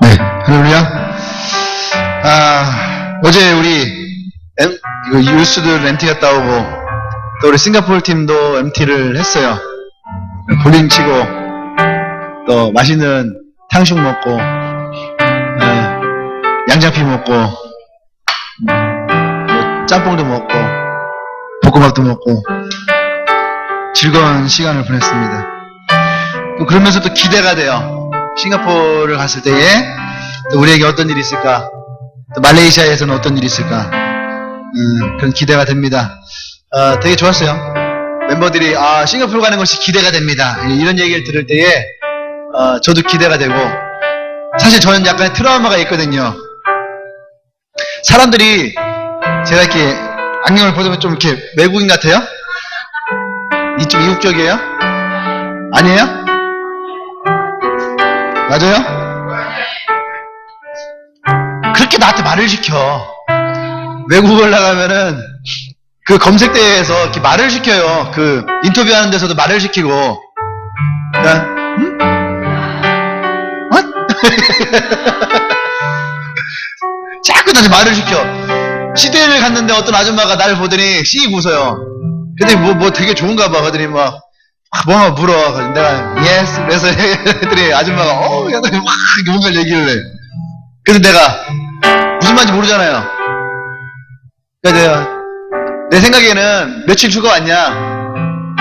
네, 할렐루야. 어제 우리 이거 유스들 MT 갔다 오고 또 우리 싱가포르 팀도 MT를 했어요. 볼링 치고 또 맛있는 탕수육 먹고 양장피 먹고 짬뽕도 먹고 볶음밥도 먹고 즐거운 시간을 보냈습니다. 또 그러면서 또 기대가 돼요. 싱가포르를 갔을 때에 또 우리에게 어떤 일이 있을까, 또 말레이시아에서는 어떤 일이 있을까, 그런 기대가 됩니다. 되게 좋았어요. 멤버들이 싱가포르 가는 것이 기대가 됩니다, 이런 얘기를 들을 때에 저도 기대가 되고, 사실 저는 약간의 트라우마가 있거든요. 사람들이 제가 이렇게 안경을 벗으면 좀 이렇게 외국인 같아요? 이쪽 이국적이에요? 아니에요? 맞아요? 그렇게 나한테 말을 시켜. 외국을 나가면은 그 검색대에서 이렇게 말을 시켜요. 그 인터뷰하는 데서도 말을 시키고, 응? 자꾸 나한테 말을 시켜. 시대를 갔는데 어떤 아줌마가 나를 보더니 씩 웃어요. 근데 뭐 되게 좋은가 봐. 그러더니 막 뭐가 물어. 그래서 내가 yes. 그래서 했더니 아줌마가 약간 막 뭔가 얘기를 해. 그래서 내가 무슨 말인지 모르잖아요. 그래서 내 생각에는 며칠 휴가 왔냐,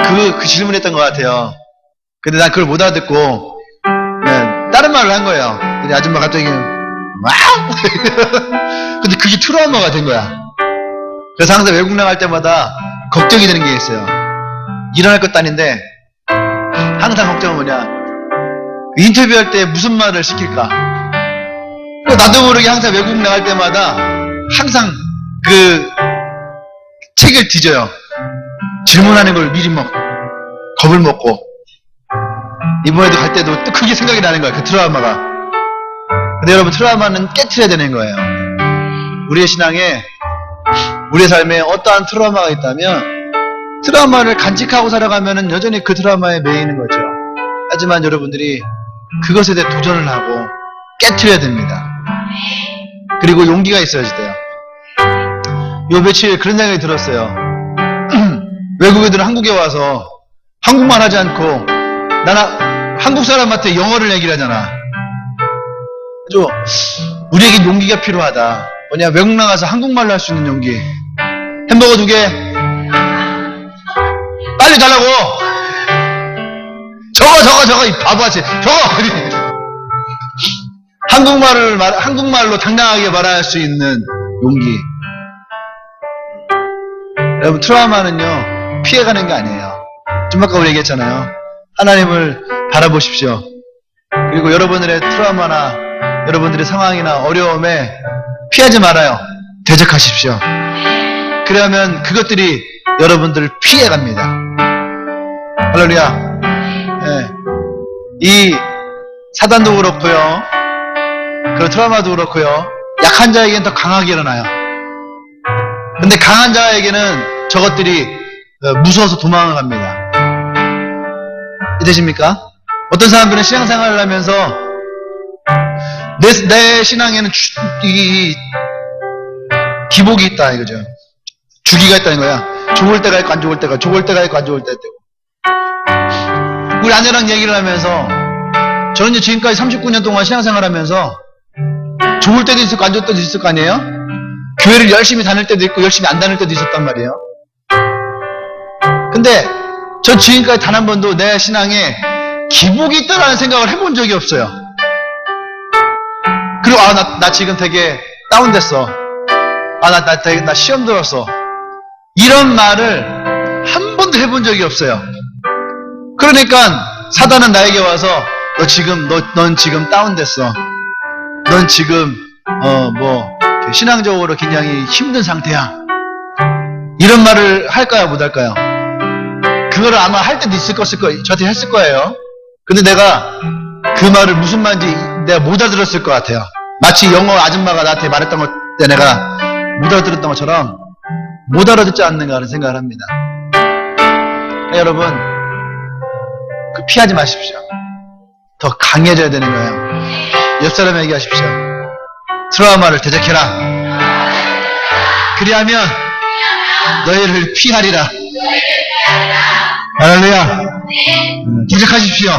그 질문했던 것 같아요. 근데 난 그걸 못 알아듣고 그냥 다른 말을 한 거예요. 근데 아줌마 갑자기 와우. 근데 그게 트라우마가 된 거야. 그래서 항상 외국 나갈 때마다 걱정이 되는 게 있어요. 일어날 것도 아닌데 항상 걱정은 뭐냐, 인터뷰할 때 무슨 말을 시킬까. 나도 모르게 항상 외국 나갈 때마다 항상 그 책을 뒤져요. 질문하는 걸 미리 막 겁을 먹고, 이번에도 갈 때도 또 크게 생각이 나는 거야, 그 트라우마가. 근데 여러분, 트라우마는 깨트려야 되는 거예요. 우리의 신앙에, 우리의 삶에 어떠한 트라우마가 있다면 트라우마를 간직하고 살아가면은 여전히 그 트라우마에 매이는 거죠. 하지만 여러분들이 그것에 대해 도전을 하고 깨트려야 됩니다. 그리고 용기가 있어야지 돼요. 요 며칠 그런 생각이 들었어요. 외국인들은 한국에 와서 한국말 하지 않고 나는 한국 사람한테 영어를 얘기를 하잖아. 그죠? 우리에게 용기가 필요하다. 뭐냐, 외국 나가서 한국말로 할 수 있는 용기. 햄버거 2개 빨리 달라고. 저거 이 바보같이 저거. 한국말로 당당하게 말할 수 있는 용기. 여러분, 트라우마는요 피해가는 게 아니에요. 좀 아까 우리 얘기했잖아요. 하나님을 바라보십시오. 그리고 여러분들의 트라우마나 여러분들의 상황이나 어려움에 피하지 말아요. 대적하십시오. 그러면 그것들이 여러분들을 피해갑니다. 할렐루야. 네. 이 사단도 그렇고요, 그리고 트라우마도 그렇고요, 약한 자에게는 더 강하게 일어나요. 근데 강한 자에게는 저것들이 무서워서 도망을 갑니다. 이해되십니까? 어떤 사람들은 신앙생활을 하면서 내 신앙에는 기복이 있다 이거죠. 주기가 있다는 거야. 좋을 때가 있고 안 좋을 때가, 좋을 때가 있고 안 좋을 때가 있고. 우리 아내랑 얘기를 하면서, 저는 이제 지금까지 39년 동안 신앙생활 하면서 좋을 때도 있었고 안 좋을 때도 있을 거 아니에요? 교회를 열심히 다닐 때도 있고 열심히 안 다닐 때도 있었단 말이에요. 근데 전 지금까지 단 한 번도 내 신앙에 기복이 있다라는 생각을 해본 적이 없어요. 그리고 나 지금 되게 다운됐어. 나 시험 들었어. 이런 말을 한 번도 해본 적이 없어요. 그러니까 사단은 나에게 와서 넌 지금 다운됐어. 넌 지금 신앙적으로 굉장히 힘든 상태야. 이런 말을 할까요, 못 할까요? 그거를 아마 할 때도 있을 거예요. 저한테 했을 거예요. 근데 내가 그 말을 무슨 말인지 내가 못 알아들었을 것 같아요. 마치 영어 아줌마가 나한테 말했던 것 때 내가 못 알아들었던 것처럼 못 알아듣지 않는가 하는 생각을 합니다. 여러분, 피하지 마십시오. 더 강해져야 되는 거예요. 옆 사람에게 얘기하십시오. 트라우마를 대적해라. 그리하면 너희를 피하리라. 할렐루야. 대적하십시오.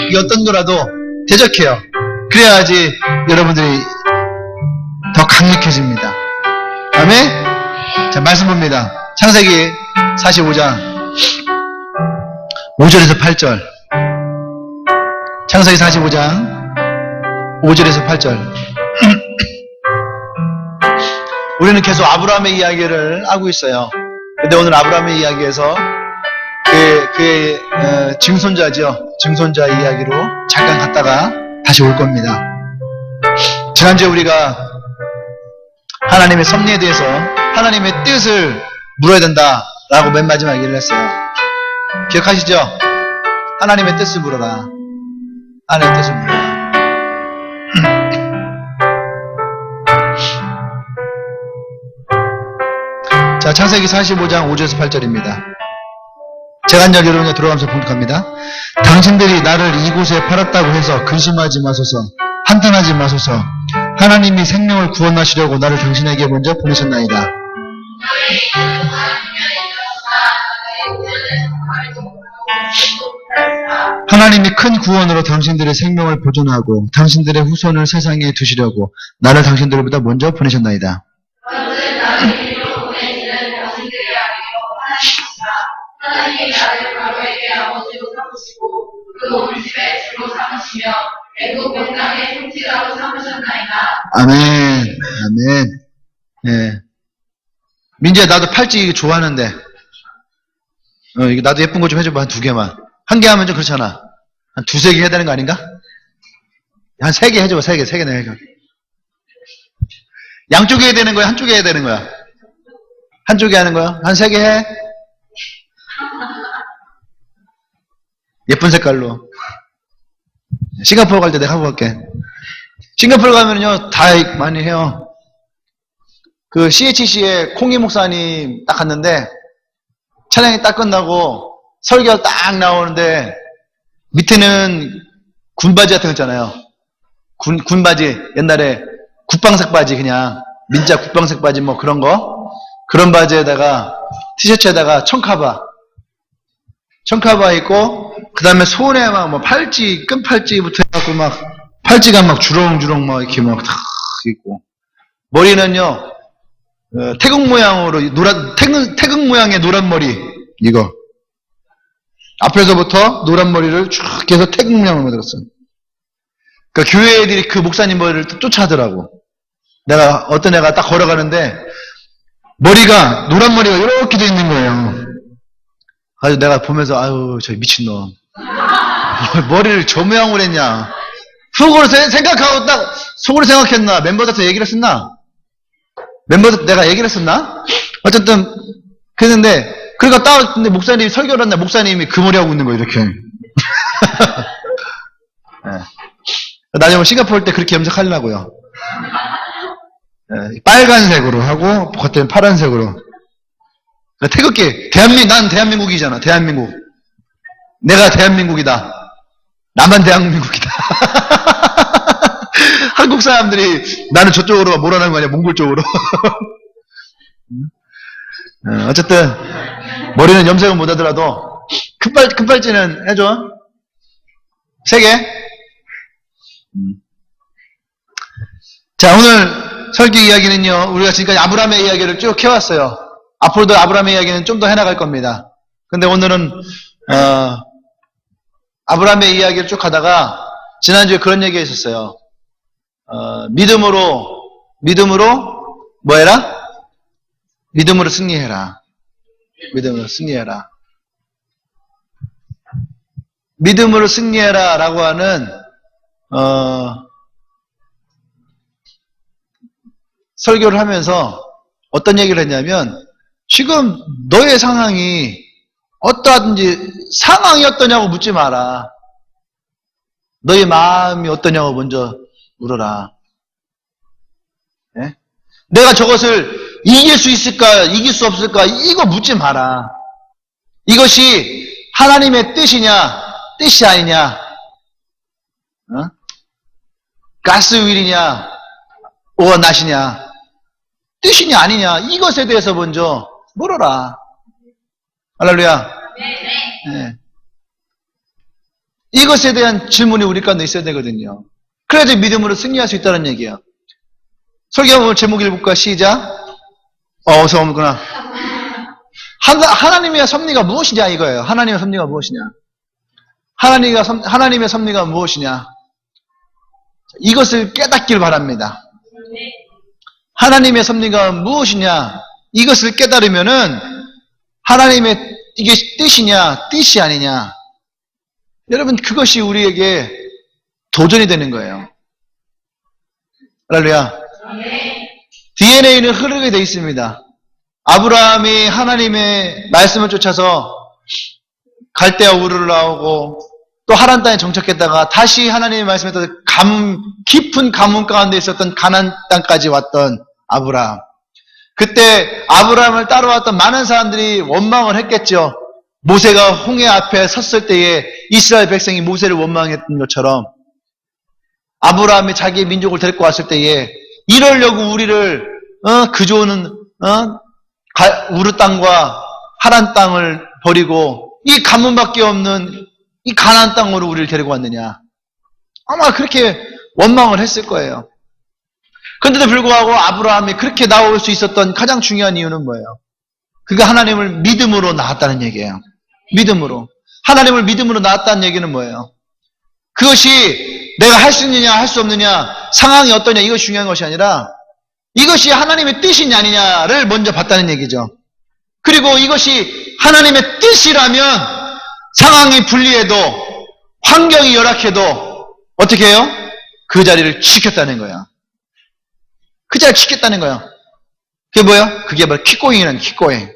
이게 어떤 거라도 대적해요. 그래야지 여러분들이 더 강력해집니다. 아멘? 자, 말씀 봅니다. 창세기 45장 5절에서 8절. 창세기 45장 5절에서 8절. 우리는 계속 아브라함의 이야기를 하고 있어요. 근데 오늘 아브라함의 이야기에서 그의 증손자죠. 증손자 이야기로 잠깐 갔다가 다시 올 겁니다. 지난주에 우리가 하나님의 섭리에 대해서 하나님의 뜻을 물어야 된다라고 맨 마지막 얘기를 했어요. 기억하시죠? 하나님의 뜻을 물어라. 하나님의 뜻을 물어라. 자, 창세기 45장 5절에서 8절입니다. 제가 한 여러분이 들어가면서 봉독합니다. 당신들이 나를 이곳에 팔았다고 해서 근심하지 마소서. 한탄하지 마소서. 하나님이 생명을 구원하시려고 나를 당신에게 먼저 보내셨나이다. 하나님이 큰 구원으로 당신들의 생명을 보존하고 당신들의 후손을 세상에 두시려고 나를 당신들보다 먼저 보내셨나이다. 하나님이 나를 바로에게 아버지로 삼으시고 그 온 집에 주로 삼으시며 애굽 온 땅의 통치자로 삼으셨나이다. 아멘. 아멘. 예. 민지야, 나도 팔찌 좋아하는데. 이거 나도 예쁜 거 좀 해줘봐. 한 2개만. 1개 하면 좀 그렇잖아. 한 2-3개 해야 되는 거 아닌가? 한 3개 해줘봐. 3개 내가 해줘. 양쪽에 해야 되는 거야? 한쪽에 해야 되는 거야? 한쪽에 하는 거야? 한 3개 해? 예쁜 색깔로. 싱가포르 갈 때 내가 하고 갈게. 싱가포르 가면요, 다 많이 해요. 그 CHC에 콩이 목사님 딱 갔는데, 찬양이 딱 끝나고, 설교 딱 나오는데, 밑에는 군바지 같은 거 있잖아요. 군바지, 옛날에 국방색 바지 그냥, 민자 국방색 바지 뭐 그런 거. 그런 바지에다가, 티셔츠에다가 청카바 있고, 그 다음에 손에 막 뭐 팔찌, 끈팔찌부터 해갖고 막, 팔찌가 막 주렁주렁 막 이렇게 막 탁 있고. 머리는요, 태국 모양으로, 태국 모양의 노란 머리, 이거. 앞에서부터 노란 머리를 쭉 해서 태국 모양으로 만들었어요. 그러니까 교회 애들이 그 목사님 머리를 또 쫓아하더라고. 어떤 애가 딱 걸어가는데, 머리가, 노란 머리가 이렇게 돼 있는 거예요. 아주 내가 보면서, 아유, 저 미친놈. 머리를 저 모양으로 했냐. 속으로 생각하고 딱, 속으로 생각했나? 멤버들한테 얘기를 했었나? 멤버들 내가 얘기를 했었나? 어쨌든, 그랬는데, 그러니까 딱, 근데 목사님이 설교를 한다. 목사님이 그 머리하고 있는 거예요, 이렇게. 네. 나중에 싱가포르 때 그렇게 염색하려고요. 네. 빨간색으로 하고, 겉에는 파란색으로. 태극기, 난 대한민국이잖아, 대한민국. 내가 대한민국이다. 나만 대한민국이다. 한국 사람들이 나는 저쪽으로 몰아가는 거 아니야, 몽골 쪽으로. 어쨌든, 머리는 염색은 못하더라도, 큰 팔찌는 해줘. 3개. 자, 오늘 설교 이야기는요, 우리가 지금까지 아브라함의 이야기를 쭉 해왔어요. 앞으로도 아브라함의 이야기는 좀 더 해나갈 겁니다. 근데 오늘은, 아브라함의 이야기를 쭉 하다가, 지난주에 그런 얘기가 있었어요. 믿음으로, 뭐 해라? 믿음으로 승리해라. 믿음으로 승리해라. 믿음으로 승리해라 라고 하는, 설교를 하면서 어떤 얘기를 했냐면, 지금 너의 상황이 어떠하든지 상황이 어떠냐고 묻지 마라. 너의 마음이 어떠냐고 먼저 물어라. 네? 내가 저것을 이길 수 있을까, 이길 수 없을까, 이거 묻지 마라. 이것이 하나님의 뜻이냐, 뜻이 아니냐. 그러니까 가스 윌이냐, 오어 낫이냐, 뜻이냐 아니냐, 이것에 대해서 먼저 물어라. 할렐루야. 네. 이것에 대한 질문이 우리 가운데 있어야 되거든요. 그래야지 믿음으로 승리할 수 있다는 얘기예요. 설교 오늘 제목 읽어볼까? 시작. 어서 오는구나. 하나님의 섭리가 무엇이냐 이거예요. 하나님의 섭리가 무엇이냐. 하나님의 섭리가 무엇이냐. 이것을 깨닫길 바랍니다. 하나님의 섭리가 무엇이냐. 이것을 깨달으면은 하나님의 이게 뜻이냐, 뜻이 아니냐. 여러분, 그것이 우리에게 도전이 되는 거예요. 할렐루야. DNA는 흐르게 돼 있습니다. 아브라함이 하나님의 말씀을 쫓아서 갈대아 우르를 나오고 또 하란 땅에 정착했다가 다시 하나님의 말씀에 따라 깊은 가뭄 가운데 있었던 가나안 땅까지 왔던 아브라함. 그때 아브라함을 따라왔던 많은 사람들이 원망을 했겠죠. 모세가 홍해 앞에 섰을 때에 이스라엘 백성이 모세를 원망했던 것처럼 아브라함이 자기의 민족을 데리고 왔을 때에 이러려고 우리를 그 좋은 우르 땅과 하란 땅을 버리고 이 가뭄밖에 없는 이 가나안 땅으로 우리를 데리고 왔느냐. 아마 그렇게 원망을 했을 거예요. 그런데도 불구하고 아브라함이 그렇게 나올 수 있었던 가장 중요한 이유는 뭐예요? 그가 하나님을 믿음으로 나왔다는 얘기예요. 믿음으로. 하나님을 믿음으로 나왔다는 얘기는 뭐예요? 그것이 내가 할 수 있느냐 할 수 없느냐 상황이 어떠냐 이것이 중요한 것이 아니라 이것이 하나님의 뜻이냐 아니냐를 먼저 봤다는 얘기죠. 그리고 이것이 하나님의 뜻이라면 상황이 불리해도 환경이 열악해도 어떻게 해요? 그 자리를 지켰다는 거야. 그 자리를 지켰다는 거야. 그게 뭐야? 그게 바로 킥고잉이라는 킥고잉.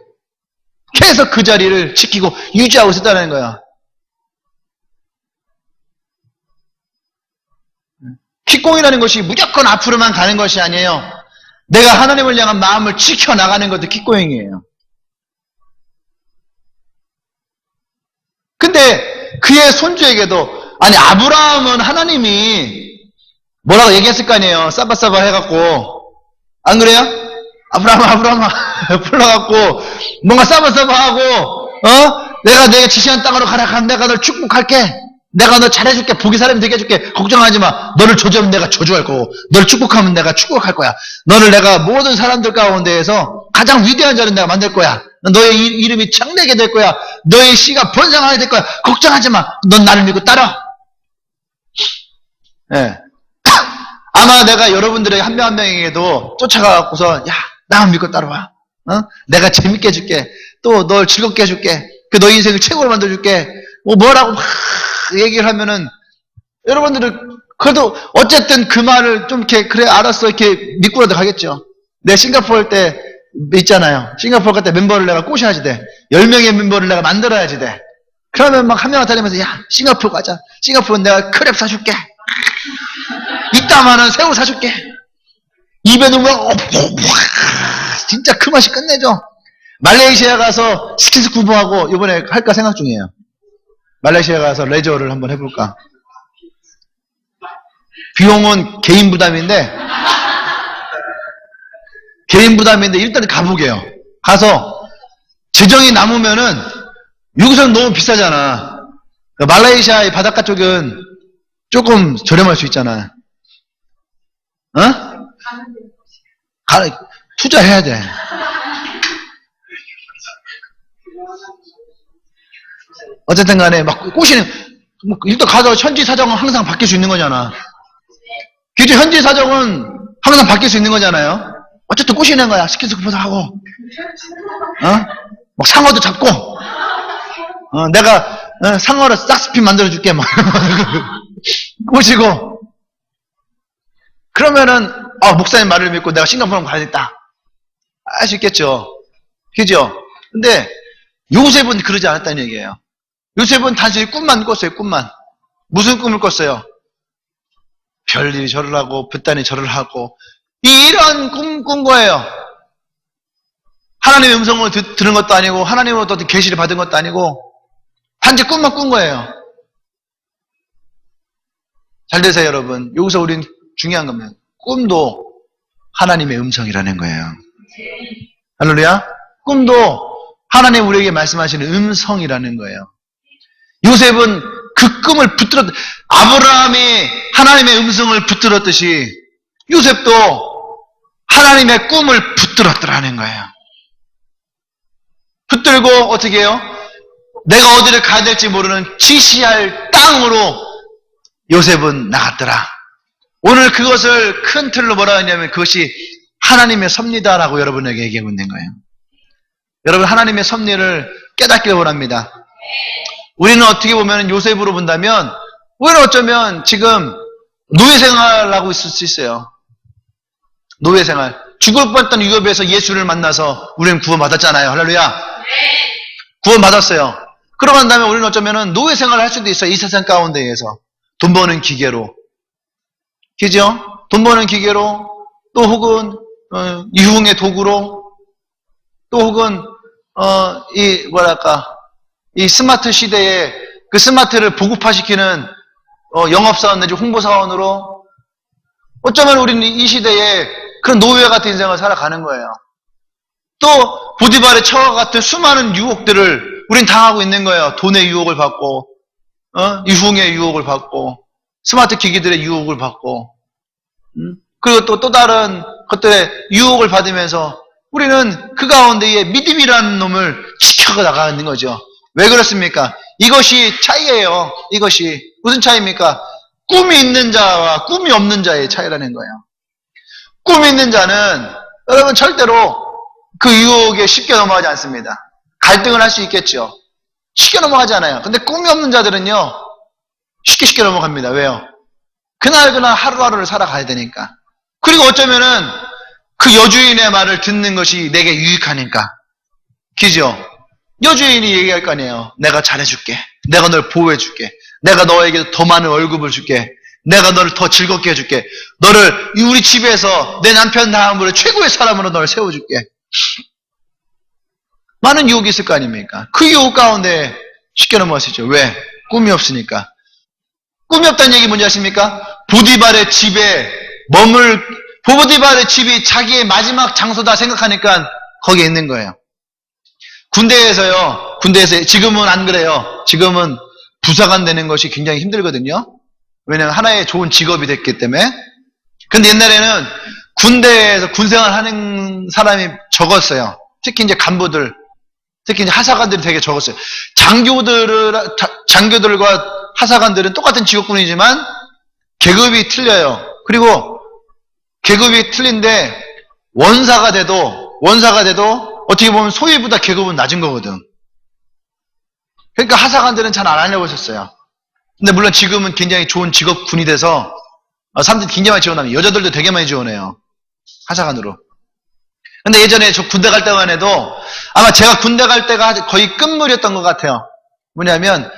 계속 그 자리를 지키고 유지하고 있었다는 거야. 킥공이라는 것이 무조건 앞으로만 가는 것이 아니에요. 내가 하나님을 향한 마음을 지켜나가는 것도 킥고잉이에요. 근데 그의 손주에게도 아니 아브라함은 하나님이 뭐라고 얘기했을 거 아니에요. 싸바싸바 해갖고 안 그래요? 아브라함아 불러갖고 뭔가 싸바싸바하고 내가 내게 지시한 땅으로 가라. 내가 널 축복할게. 내가 너 잘해줄게. 복이 사람이 되게 해줄게. 걱정하지 마. 너를 저주하면 내가 저주할 거고 너를 축복하면 내가 축복할 거야. 너를 내가 모든 사람들 가운데에서 가장 위대한 자를 내가 만들 거야. 너의 이름이 창대하게 될 거야. 너의 씨가 번성하게 될 거야. 걱정하지 마. 넌 나를 믿고 따라. 네. 아마 내가 여러분들의 한 명 한 명에게도 쫓아가갖고서 야 나만 믿고 따라와. 내가 재밌게 해줄게. 또 널 즐겁게 해줄게. 그 너의 인생을 최고로 만들어줄게. 뭐라고 막 얘기를 하면은 여러분들은 그래도 어쨌든 그 말을 좀 이렇게 그래 알았어 이렇게 믿고라도 가겠죠. 내가 싱가포르 때 있잖아요. 싱가포르 갈 때 멤버를 내가 꼬셔야지 돼. 10명의 멤버를 내가 만들어야지 돼. 그러면 막 한 명 다니면서 야 싱가포르 가자. 싱가포르는 내가 크랩 사줄게. 이따만은 새우 사줄게. 입에 넣으면 진짜 그 맛이 끝내죠. 말레이시아 가서 스킨스쿠버하고 이번에 할까 생각 중이에요. 말레이시아 가서 레저를 한번 해볼까. 비용은 개인 부담인데 일단 가보게요. 가서 재정이 남으면은 여기서는 너무 비싸잖아. 말레이시아의 바닷가 쪽은 조금 저렴할 수 있잖아. 투자해야 돼. 어쨌든 간에 막 꼬시는, 일단 가서 현지 사정은 항상 바뀔 수 있는 거잖아. 그죠? 현지 사정은 항상 바뀔 수 있는 거잖아요. 어쨌든 꼬시는 거야. 스킨스쿠버도 하고, 막 상어도 잡고, 내가 상어로 싹스핀 만들어줄게. 막 꼬시고. 그러면은, 목사님 말을 믿고 내가 싱가포르 가야겠다. 할 수 있겠죠. 그죠? 근데 요셉은 그러지 않았다는 얘기예요. 요셉은 단순히 꿈만 꿨어요. 꿈만. 무슨 꿈을 꿨어요? 별일이 절을 하고 붓단이 절을 하고 이런 꿈 꾼 거예요. 하나님의 음성을 들은 것도 아니고 하나님으로부터 어떤 계시를 받은 것도 아니고 단지 꿈만 꾼 거예요. 잘 되세요 여러분. 여기서 우린 중요한 겁니다. 꿈도 하나님의 음성이라는 거예요. 할렐루야. 꿈도 하나님 우리에게 말씀하시는 음성이라는 거예요. 요셉은 그 꿈을 아브라함이 하나님의 음성을 붙들었듯이 요셉도 하나님의 꿈을 붙들었더라는 거예요. 붙들고 어떻게 해요? 내가 어디를 가야 될지 모르는 지시할 땅으로 요셉은 나갔더라. 오늘 그것을 큰 틀로 뭐라 하냐면 그것이 하나님의 섭리다라고 여러분에게 얘기하고 있는 거예요. 여러분 하나님의 섭리를 깨닫기를 원합니다. 우리는 어떻게 보면 요셉으로 본다면 우리는 어쩌면 지금 노예 생활하고 있을 수 있어요. 노예 생활. 죽을 뻔했던 유업에서 예수를 만나서 우리는 구원받았잖아요. 할렐루야. 구원받았어요. 그러고 난 다음에 우리는 어쩌면 노예 생활을 할 수도 있어요. 이 세상 가운데에서. 돈 버는 기계로. 그죠? 돈 버는 기계로 또 혹은 유흥의 도구로 또 혹은 이 스마트 시대에 그 스마트를 보급화시키는 영업사원 내지 홍보사원으로 어쩌면 우리는 이 시대에 그런 노예 같은 인생을 살아가는 거예요. 또 보디발의 처와 같은 수많은 유혹들을 우린 당하고 있는 거예요. 돈의 유혹을 받고 유흥의 유혹을 받고 스마트 기기들의 유혹을 받고 그리고 또 다른 것들의 유혹을 받으면서 우리는 그 가운데에 믿음이라는 놈을 지켜가 나가는 거죠. 왜 그렇습니까? 이것이 차이예요. 이것이 무슨 차이입니까? 꿈이 있는 자와 꿈이 없는 자의 차이라는 거예요. 꿈이 있는 자는 여러분 절대로 그 유혹에 쉽게 넘어가지 않습니다. 갈등을 할 수 있겠죠. 쉽게 넘어가지 않아요. 근데 꿈이 없는 자들은요 쉽게 넘어갑니다. 왜요? 그날 하루하루를 살아가야 되니까. 그리고 어쩌면은 그 여주인의 말을 듣는 것이 내게 유익하니까. 그죠? 여주인이 얘기할 거 아니에요. 내가 잘해줄게. 내가 널 보호해줄게. 내가 너에게 더 많은 월급을 줄게. 내가 너를 더 즐겁게 해줄게. 너를 우리 집에서 내 남편 다음으로 최고의 사람으로 너를 세워줄게. 많은 유혹이 있을 거 아닙니까? 그 유혹 가운데 쉽게 넘어가시죠. 왜? 꿈이 없으니까. 꿈이 없다는 얘기 뭔지 아십니까? 보디발의 집이 자기의 마지막 장소다 생각하니까 거기에 있는 거예요. 군대에서 지금은 안 그래요. 지금은 부사관 되는 것이 굉장히 힘들거든요. 왜냐하면 하나의 좋은 직업이 됐기 때문에. 근데 옛날에는 군대에서 군생활 하는 사람이 적었어요. 특히 이제 간부들, 특히 이제 하사관들이 되게 적었어요. 장교들과 하사관들은 똑같은 직업군이지만 계급이 틀려요. 그리고 계급이 틀린데 원사가 돼도 어떻게 보면 소위보다 계급은 낮은 거거든. 그러니까 하사관들은 잘 안 하려고 했었어요. 근데 물론 지금은 굉장히 좋은 직업군이 돼서 사람들이 굉장히 많이 지원합니다. 여자들도 되게 많이 지원해요. 하사관으로. 근데 예전에 저 군대 갈 때만 해도 아마 제가 군대 갈 때가 거의 끝물이었던 것 같아요. 뭐냐면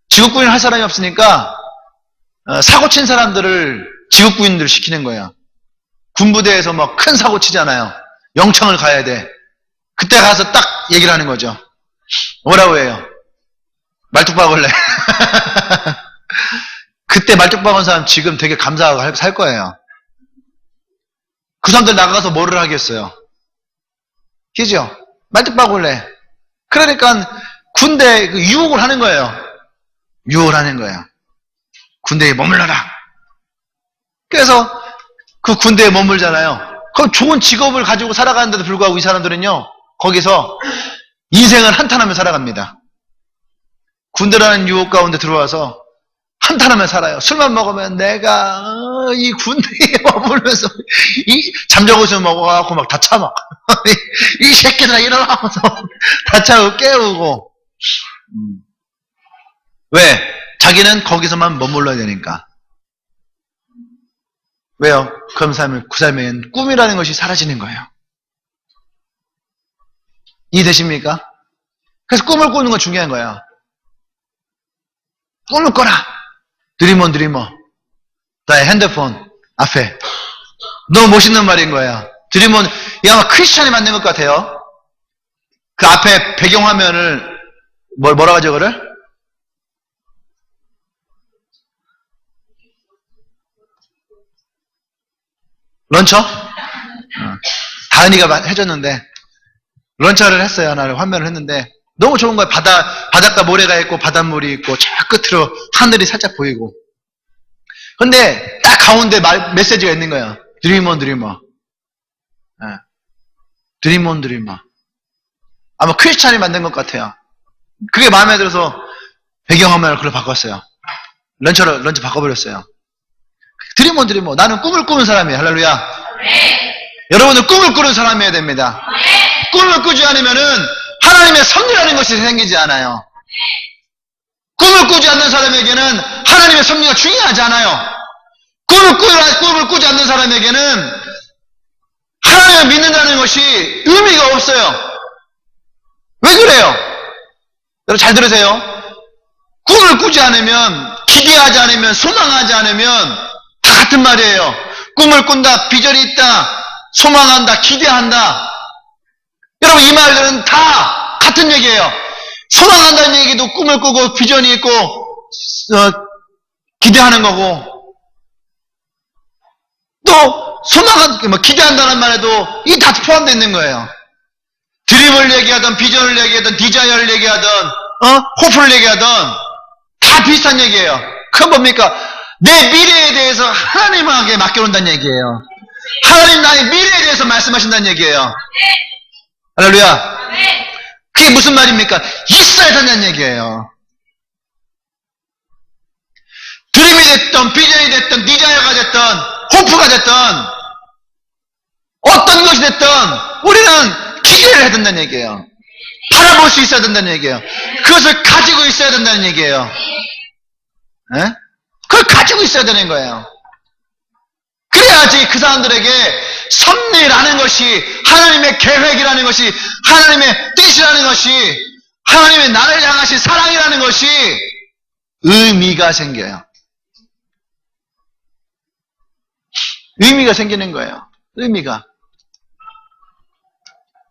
직업군인을 할 사람이 없으니까 사고 친 사람들을 직업군인들 시키는 거예요. 군부대에서 막 큰 사고 치잖아요. 영창을 가야 돼. 그때 가서 딱 얘기를 하는 거죠. 뭐라고 해요? 말뚝박을래. 그때 말뚝박은 사람 지금 되게 감사하고 살 거예요. 그 사람들 나가서 뭐를 하겠어요? 그죠? 말뚝박을래. 그러니까 군대 유혹을 하는 거예요. 유혹을 하는 거예요. 군대에 머물러라. 그래서 그 군대에 머물잖아요. 그럼 좋은 직업을 가지고 살아가는데도 불구하고 이 사람들은요, 거기서 인생을 한탄하며 살아갑니다. 군대라는 유혹 가운데 들어와서 한탄하며 살아요. 술만 먹으면 내가 이 군대에 머물면서 이 잠자고서 먹어갖고 막 다 참아. 이 새끼들아 일어나면서 다 참고 깨우고. 왜? 자기는 거기서만 머물러야 되니까. 왜요? 그 삶엔 꿈이라는 것이 사라지는 거예요. 이해되십니까? 그래서 꿈을 꾸는 건 중요한 거예요. 꿈을 꿔라. 드리머. 나의 핸드폰 앞에. 너무 멋있는 말인 거야. 드리머, 이 아마 크리스찬이 만든 것 같아요. 그 앞에 배경화면을, 뭐라고 하죠, 그를? 런처? 다은이가 해줬는데, 런처를 했어요. 하나를 화면을 했는데, 너무 좋은 거예요. 바닷가 모래가 있고, 바닷물이 있고, 저 끝으로 하늘이 살짝 보이고. 근데, 딱 가운데 메시지가 있는 거예요. Dream on dreamer. Dream on dreamer. 아마 크리스찬이 만든 것 같아요. 그게 마음에 들어서 배경화면을 그걸로 바꿨어요. 런처 바꿔버렸어요. Dream on dreamer. 나는 꿈을 꾸는 사람이에요. 할렐루야. 여러분은 꿈을 꾸는 사람이어야 됩니다. 꿈을 꾸지 않으면은 하나님의 섭리라는 것이 생기지 않아요. 꿈을 꾸지 않는 사람에게는 하나님의 섭리가 중요하지 않아요. 꿈을 꾸지 않는 사람에게는 하나님을 믿는다는 것이 의미가 없어요. 왜 그래요? 여러분 잘 들으세요. 꿈을 꾸지 않으면, 기대하지 않으면, 소망하지 않으면 다 같은 말이에요. 꿈을 꾼다, 비전이 있다, 소망한다, 기대한다. 여러분 이 말들은 다 같은 얘기예요. 소망한다는 얘기도 꿈을 꾸고 비전이 있고 기대하는 거고, 또 기대한다는 말에도 이 다 포함되어 있는 거예요. 드림을 얘기하든 비전을 얘기하든 디자이어를 얘기하든 호프를 얘기하든 다 비슷한 얘기예요. 그건 뭡니까? 내 미래에 대해서 하나님에게 맡겨놓는다는 얘기예요. 하나님 나의 미래에 대해서 말씀하신다는 얘기예요. 할렐루야. 그게 무슨 말입니까? 있어야 된다는 얘기예요. 드림이 됐든 비전이 됐든 디자이어가 됐든 호프가 됐든 어떤 것이 됐든 우리는 기대를 해야 된다는 얘기예요. 바라볼 수 있어야 된다는 얘기예요. 그것을 가지고 있어야 된다는 얘기예요. 에? 그걸 가지고 있어야 되는 거예요. 그래야지 그 사람들에게 섭리라는 것이, 하나님의 계획이라는 것이, 하나님의 뜻이라는 것이, 하나님의 나를 향하신 사랑이라는 것이 의미가 생겨요. 의미가 생기는 거예요. 의미가.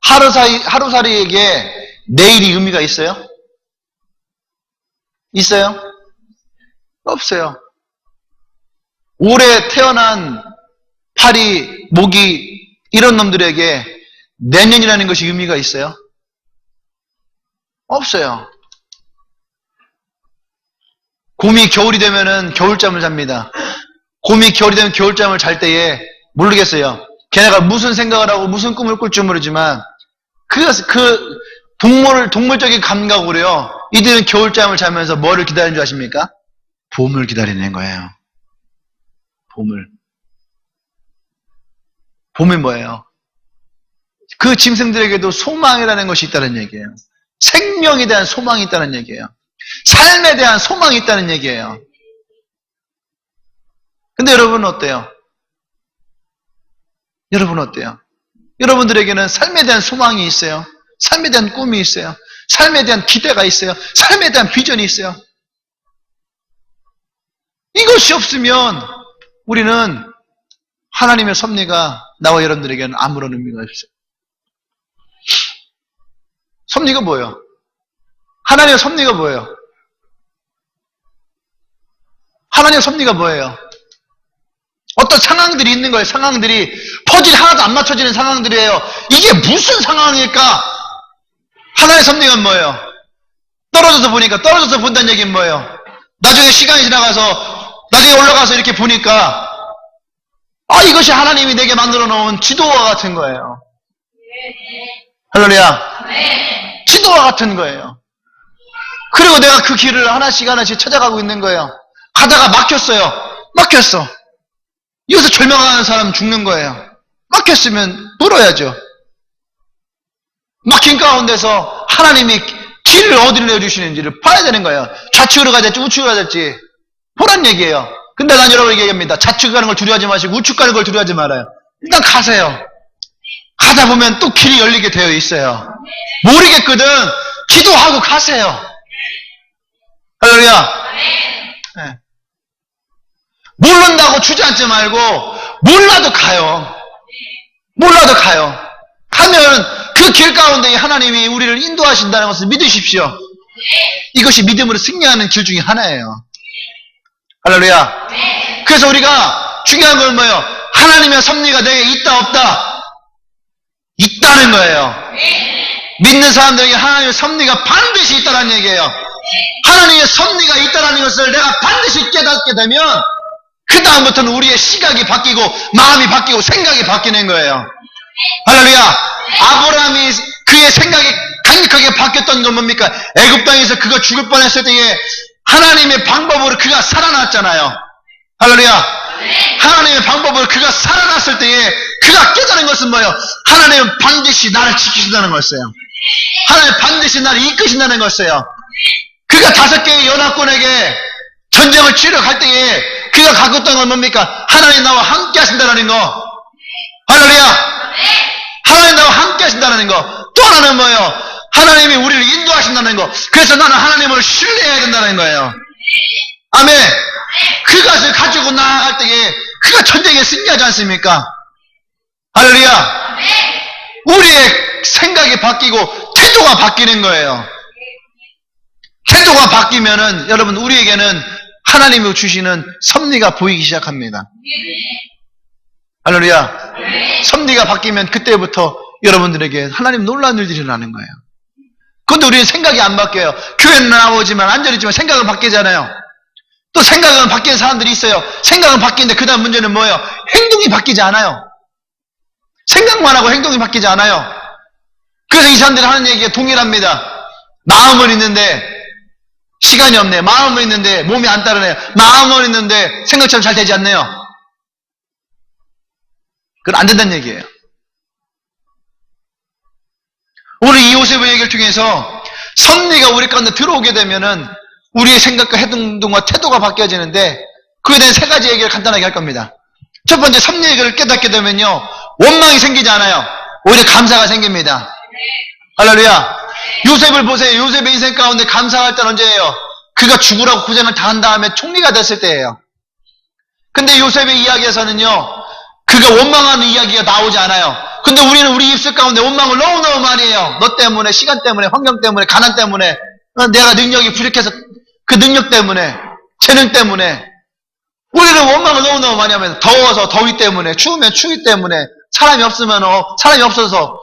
하루살이에게 내일이 의미가 있어요? 있어요? 없어요. 올해 태어난 파리, 모기 이런 놈들에게 내년이라는 것이 의미가 있어요? 없어요. 곰이 겨울이 되면은 겨울잠을 잡니다. 곰이 겨울이 되면 겨울잠을 잘 모르겠어요. 걔네가 무슨 생각을 하고 무슨 꿈을 꿀 줄 모르지만 그 동물적인 감각으로요. 이들은 겨울잠을 자면서 뭐를 기다리는 줄 아십니까? 봄을 기다리는 거예요. 봄을. 봄이 뭐예요? 그 짐승들에게도 소망이라는 것이 있다는 얘기예요. 생명에 대한 소망이 있다는 얘기예요. 삶에 대한 소망이 있다는 얘기예요. 근데 여러분은 어때요? 여러분은 어때요? 여러분들에게는 삶에 대한 소망이 있어요. 삶에 대한 꿈이 있어요. 삶에 대한 기대가 있어요. 삶에 대한 비전이 있어요. 이것이 없으면 우리는 하나님의 섭리가 나와 여러분들에게는 아무런 의미가 없어요. 섭리가 뭐예요? 하나님의 섭리가 뭐예요? 하나님의 섭리가 뭐예요? 어떤 상황들이 있는 거예요. 상황들이 퍼즐이 하나도 안 맞춰지는 상황들이에요. 이게 무슨 상황일까? 하나님의 섭리가 뭐예요? 떨어져서 보니까, 떨어져서 본다는 얘기는 뭐예요? 나중에 시간이 지나가서, 나중에 올라가서 이렇게 보니까 이것이 하나님이 내게 만들어 놓은 지도와 같은 거예요. 할렐루야. 지도와 같은 거예요. 그리고 내가 그 길을 하나씩 찾아가고 있는 거예요. 가다가 막혔어. 여기서 절망하는 사람 죽는 거예요. 막혔으면 물어야죠. 막힌 가운데서 하나님이 길을 어디로 내어주시는지를 봐야 되는 거예요. 좌측으로 가야 될지 우측으로 가야 될지 보란 얘기예요. 근데 난 여러분에게 얘기합니다. 좌측 가는 걸 두려워하지 마시고 우측 가는 걸 두려워하지 말아요. 일단 가세요. 가다 보면 또 길이 열리게 되어 있어요. 모르겠거든 기도하고 가세요. 할렐루야. 네. 모른다고 주저앉지 말고 몰라도 가요. 가면 그 길 가운데 하나님이 우리를 인도하신다는 것을 믿으십시오. 이것이 믿음으로 승리하는 길 중에 하나예요. 할렐루야. 그래서 우리가 중요한 건 뭐예요? 하나님의 섭리가 내게 있다 없다? 있다는 거예요. 믿는 사람들에게 하나님의 섭리가 반드시 있다는 얘기예요. 하나님의 섭리가 있다는 것을 내가 반드시 깨닫게 되면 그 다음부터는 우리의 시각이 바뀌고 마음이 바뀌고 생각이 바뀌는 거예요. 할렐루야. 아브라함이 그의 생각이 강력하게 바뀌었던 건 뭡니까? 애굽 땅에서 그가 죽을 뻔했을 때에 하나님의 방법으로 그가 살아났잖아요. 할렐루야. 하나님의 방법으로 그가 살아났을 때에 그가 깨달은 것은 뭐예요? 하나님은 반드시 나를 지키신다는 것이에요. 하나님은 반드시 나를 이끄신다는 것이에요. 그가 5개의 연합군에게 전쟁을 치러 갈 때에 그가 갖고 있던 건 뭡니까? 하나님 나와 함께 하신다는 거. 할렐루야. 하나님 나와 함께 하신다는 거. 또 하나는 뭐예요? 하나님이 우리를 인도하신다는 거. 그래서 나는 하나님을 신뢰해야 된다는 거예요. 아멘. 그것을 가지고 나아갈 때에 그가 전쟁에 승리하지 않습니까? 할렐루야. 우리의 생각이 바뀌고 태도가 바뀌는 거예요. 태도가 바뀌면은 여러분 우리에게는 하나님이 주시는 섭리가 보이기 시작합니다. 할렐루야. 섭리가 바뀌면 그때부터 여러분들에게 하나님 놀라운 일들이 일어나는 거예요. 그런데 우리는 생각이 안 바뀌어요. 교회는 나오지만 앉아있지만 생각은 바뀌잖아요. 또 생각은 바뀌는 사람들이 있어요. 생각은 바뀌는데 그 다음 문제는 뭐예요? 행동이 바뀌지 않아요. 생각만 하고 행동이 바뀌지 않아요. 그래서 이 사람들이 하는 얘기가 동일합니다. 마음은 있는데 시간이 없네. 마음은 있는데 몸이 안 따르네요. 마음은 있는데 생각처럼 잘 되지 않네요. 그건 안 된다는 얘기예요. 오늘 이 요셉의 얘기를 통해서 섭리가 우리 가운데 들어오게 되면은 우리의 생각과 행동과 태도가 바뀌어지는데 그에 대한 3가지 얘기를 간단하게 할 겁니다. 첫 번째, 섭리 얘기를 깨닫게 되면요 원망이 생기지 않아요. 오히려 감사가 생깁니다. 할렐루야. 요셉을 보세요. 요셉의 인생 가운데 감사할 때는 언제예요? 그가 죽으라고 고생을 다 한 다음에 총리가 됐을 때예요. 근데 요셉의 이야기에서는요 그가 원망하는 이야기가 나오지 않아요. 근데 우리는 우리 입술 가운데 원망을 너무너무 많이 해요. 너 때문에, 시간 때문에, 환경 때문에, 가난 때문에, 내가 능력이 부족해서 그 능력 때문에, 재능 때문에 우리는 원망을 너무너무 많이 하면 더워서 더위 때문에, 추우면 추위 때문에, 사람이 없으면 사람이 없어서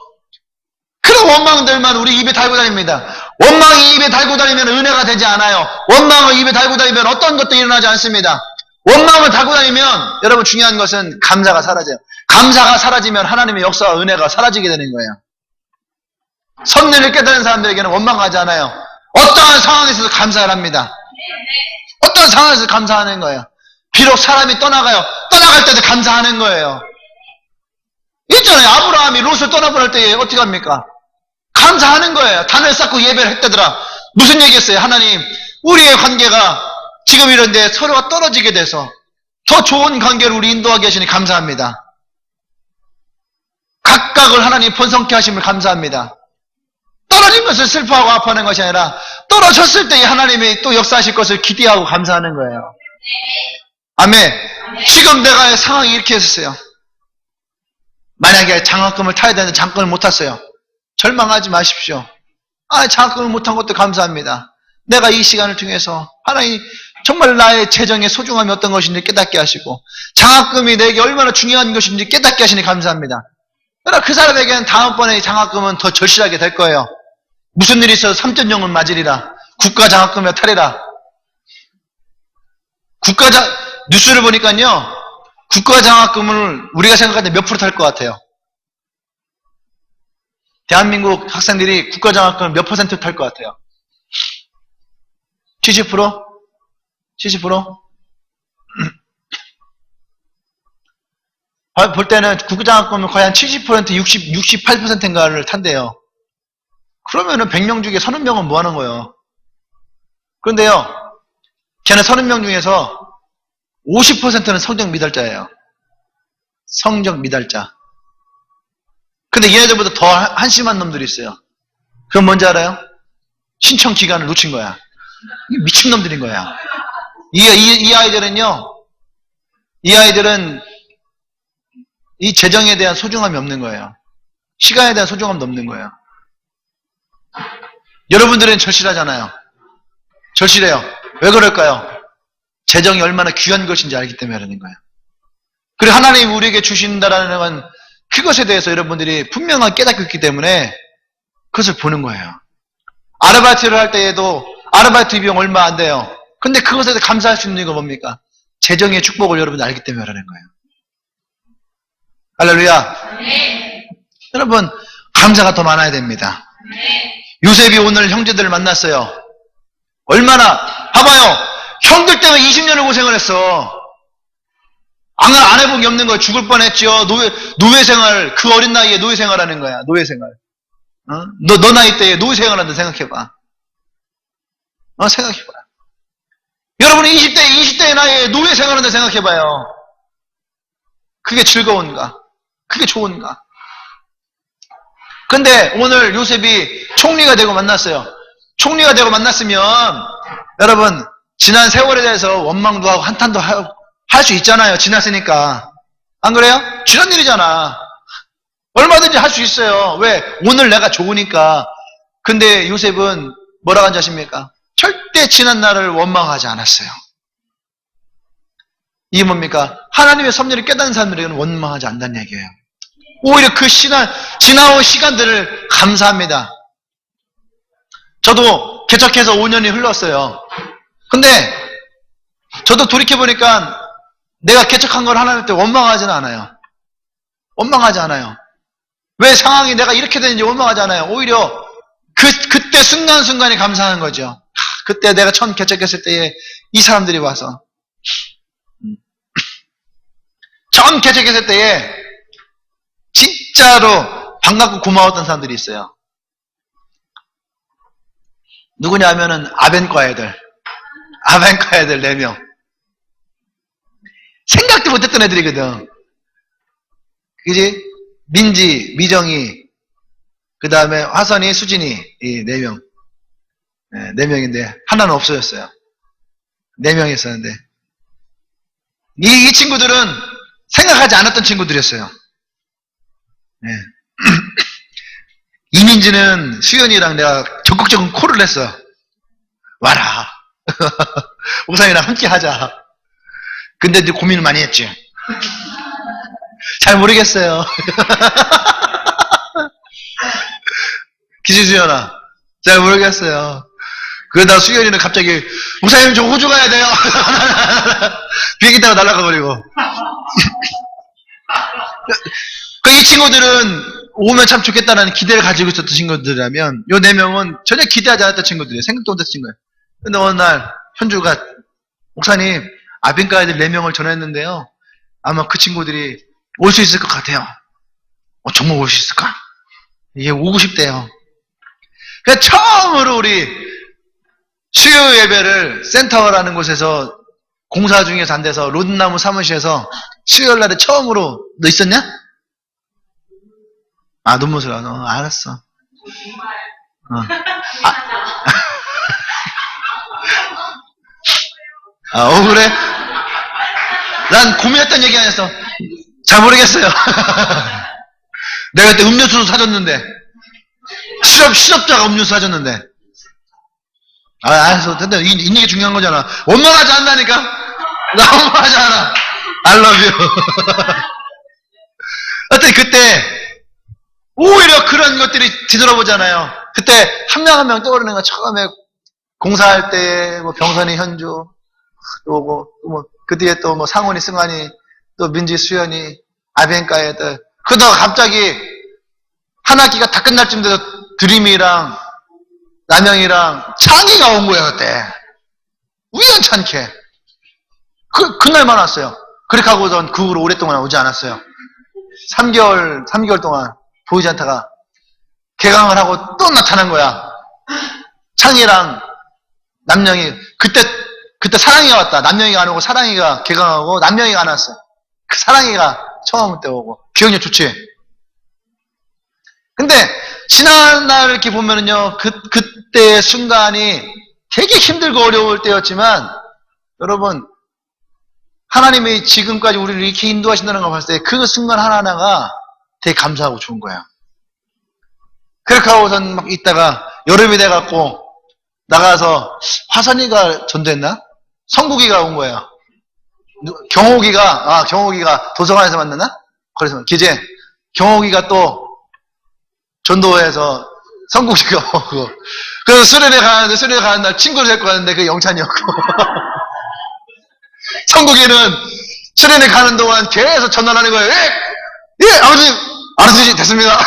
그런 원망들만 우리 입에 달고 다닙니다. 원망이 입에 달고 다니면 은혜가 되지 않아요. 원망을 입에 달고 다니면 어떤 것도 일어나지 않습니다. 원망을 달고 다니면 여러분 중요한 것은 감사가 사라져요. 감사가 사라지면 하나님의 역사와 은혜가 사라지게 되는 거예요. 섭리를 깨달은 사람들에게는 원망하지 않아요. 어떠한 상황에서도 감사를 합니다. 어떠한 상황에서 감사하는 거예요. 비록 사람이 떠나가요. 떠나갈 때도 감사하는 거예요. 있잖아요. 아브라함이 롯을 떠나보낼 때 어떻게 합니까? 감사하는 거예요. 단을 쌓고 예배를 했다더라. 무슨 얘기했어요? 하나님, 우리의 관계가 지금 이런데 서로가 떨어지게 돼서 더 좋은 관계를 우리 인도하게 하시니 감사합니다. 각각을 하나님 번성케 하심을 감사합니다. 떨어진 것을 슬퍼하고 아파하는 것이 아니라 떨어졌을 때 하나님이 또 역사하실 것을 기대하고 감사하는 거예요. 아멘. 지금 내가 상황이 이렇게 했었어요. 만약에 장학금을 타야 되는데 장학금을 못 탔어요. 절망하지 마십시오. 장학금을 못한 것도 감사합니다. 내가 이 시간을 통해서 하나님 정말 나의 재정의 소중함이 어떤 것인지 깨닫게 하시고 장학금이 내게 얼마나 중요한 것인지 깨닫게 하시니 감사합니다. 그러나 그 사람에게는 다음번에 장학금은 더 절실하게 될 거예요. 무슨 일이 있어도 3.0은 맞으리라. 국가장학금에 타리라. 뉴스를 보니까요. 국가장학금을 우리가 생각할 때 몇 프로 탈 것 같아요? 대한민국 학생들이 국가장학금을 몇 퍼센트 탈 것 같아요? 70%? 70%? 볼 때는 국가장학금은 거의 한 70%, 68%인가를 탄대요. 그러면은 100명 중에 30명은 뭐 하는 거예요? 그런데요, 걔는 30명 중에서 50%는 성적 미달자예요. 성적 미달자. 근데 얘네들보다 더 한심한 놈들이 있어요. 그럼 뭔지 알아요? 신청 기간을 놓친 거야. 미친놈들인 거야. 이 아이들은요, 이 아이들은 이 재정에 대한 소중함이 없는 거예요. 시간에 대한 소중함도 없는 거예요. 여러분들은 절실하잖아요. 절실해요. 왜 그럴까요? 재정이 얼마나 귀한 것인지 알기 때문에 그러는 거예요. 그리고 하나님이 우리에게 주신다라는 건 그것에 대해서 여러분들이 분명하게 깨닫고 있기 때문에 그것을 보는 거예요. 아르바이트를 할 때에도 아르바이트 비용 얼마 안 돼요. 근데 그것에 대해 감사할 수 있는 이유가 뭡니까? 재정의 축복을 여러분이 알기 때문에 그러는 거예요. 할렐루야. 네. 여러분, 감사가 더 많아야 됩니다. 네. 요셉이 오늘 형제들을 만났어요. 얼마나, 봐봐요. 형들 때문에 20년을 고생을 했어. 안 해본 게 없는 거야. 죽을 뻔했죠. 노예 생활, 그 어린 나이에 노예 생활하는 거야. 노예 생활. 너 나이 때에 노예 생활한다 생각해봐. 생각해봐. 여러분이 20대의 나이에 노예 생활한다 생각해봐요. 그게 즐거운가? 그게 좋은가? 근데 오늘 요셉이 총리가 되고 만났어요. 총리가 되고 만났으면 여러분 지난 세월에 대해서 원망도 하고 한탄도 할 수 있잖아요. 지났으니까. 안 그래요? 지난 일이잖아. 얼마든지 할 수 있어요. 왜? 오늘 내가 좋으니까. 근데 요셉은 뭐라고 한지 아십니까? 절대 지난 날을 원망하지 않았어요. 이게 뭡니까? 하나님의 섭리를 깨닫는 사람들에게는 원망하지 않는다는 얘기예요. 오히려 그 지나온 시간들을 감사합니다. 저도 개척해서 5년이 흘렀어요. 근데 저도 돌이켜보니까 내가 개척한 걸 하나님한테 원망하지는 않아요. 원망하지 않아요. 왜 상황이 내가 이렇게 되는지 원망하지 않아요. 오히려 그때 순간순간이 감사한 거죠. 그때 내가 처음 개척했을 때에 이 사람들이 와서 처음 개척했을 때에 진짜로 반갑고 고마웠던 사람들이 있어요. 누구냐 하면은 아벤과 애들 4명. 생각도 못했던 애들이거든. 그지? 민지, 미정이, 그 다음에 화선이, 수진이, 이 4명. 네, 4명인데, 하나는 없어졌어요. 4명이 있었는데. 이 친구들은 생각하지 않았던 친구들이었어요. 네. 이민지는 수연이랑 내가 적극적인 콜을 했어. 와라. 옥상이랑 함께 하자. 근데 이제 고민을 많이 했지. 잘 모르겠어요. 기지수연아, 잘 모르겠어요. 그러다 수연이는 갑자기, 목사님 저 호주 가야 돼요. 비행기 타고 날아가 버리고. 이 친구들은 오면 참 좋겠다는 기대를 가지고 있었던 친구들이라면, 요 4명은 전혀 기대하지 않았던 친구들이에요. 생각도 못했던 친구예요. 근데 어느 날, 현주가, 목사님, 아빈가 애들 4명을 전했는데요. 아마 그 친구들이 올 수 있을 것 같아요. 정말 올 수 있을까? 이게 오고 싶대요. 그러니까 처음으로 우리 수요 예배를 센터라는 곳에서 공사 중에서 안 돼서 로드나무 사무실에서 수요일 날에 처음으로 너 있었냐? 눈물을 알았어. 그래? 난 고민했던 얘기 아니었어. 잘 모르겠어요. 내가 그때 음료수도 사줬는데. 시럽자가 음료수 사줬는데. 알았어. 근데 있는 게 중요한 거잖아. 원망하지 않는다니까? 나 원망하지 않아. I love you. 하여튼 그때, 오히려 그런 것들이 뒤돌아보잖아요. 그때 한 명 한 명 떠오르는 거 처음에 공사할 때, 병선이, 현주, 그 뒤에 또 상훈이, 승환이, 또 민지, 수연이, 아벤가 애들. 그러다가 갑자기 한 학기가 다 끝날 쯤 돼서 드림이랑 남영이랑 창희가 온 거예요, 그때. 우연찮게. 그날만 왔어요. 그렇게 하고선 그 후로 오랫동안 오지 않았어요. 3개월 동안 보이지 않다가 개강을 하고 또 나타난 거야. 창희랑 남영이, 그때 사랑이가 왔다. 남영이가 안 오고 사랑이가 개강하고 남영이가 안 왔어. 그 사랑이가 처음 때 오고. 기억력 좋지? 근데 지난날 이렇게 보면은요, 그때의 순간이 되게 힘들고 어려울 때였지만, 여러분, 하나님이 지금까지 우리를 이렇게 인도하신다는 걸 봤을 때 그 순간 하나하나가 되게 감사하고 좋은 거야. 그렇게 하고선 막 있다가 여름이 돼갖고 나가서 화선이가 전도했나? 성국이가 온 거야. 경옥이가 도서관에서 만났나? 그래서 기재 경옥이가 또 전도회에서 성국시켜고 그래서 수련회 가는 날 친구를 데리고 갔는데 그 영찬이었고 성국이는 수련회 가는 동안 계속 전화하는 거예요. 예 아버님 알았으시 됐습니다.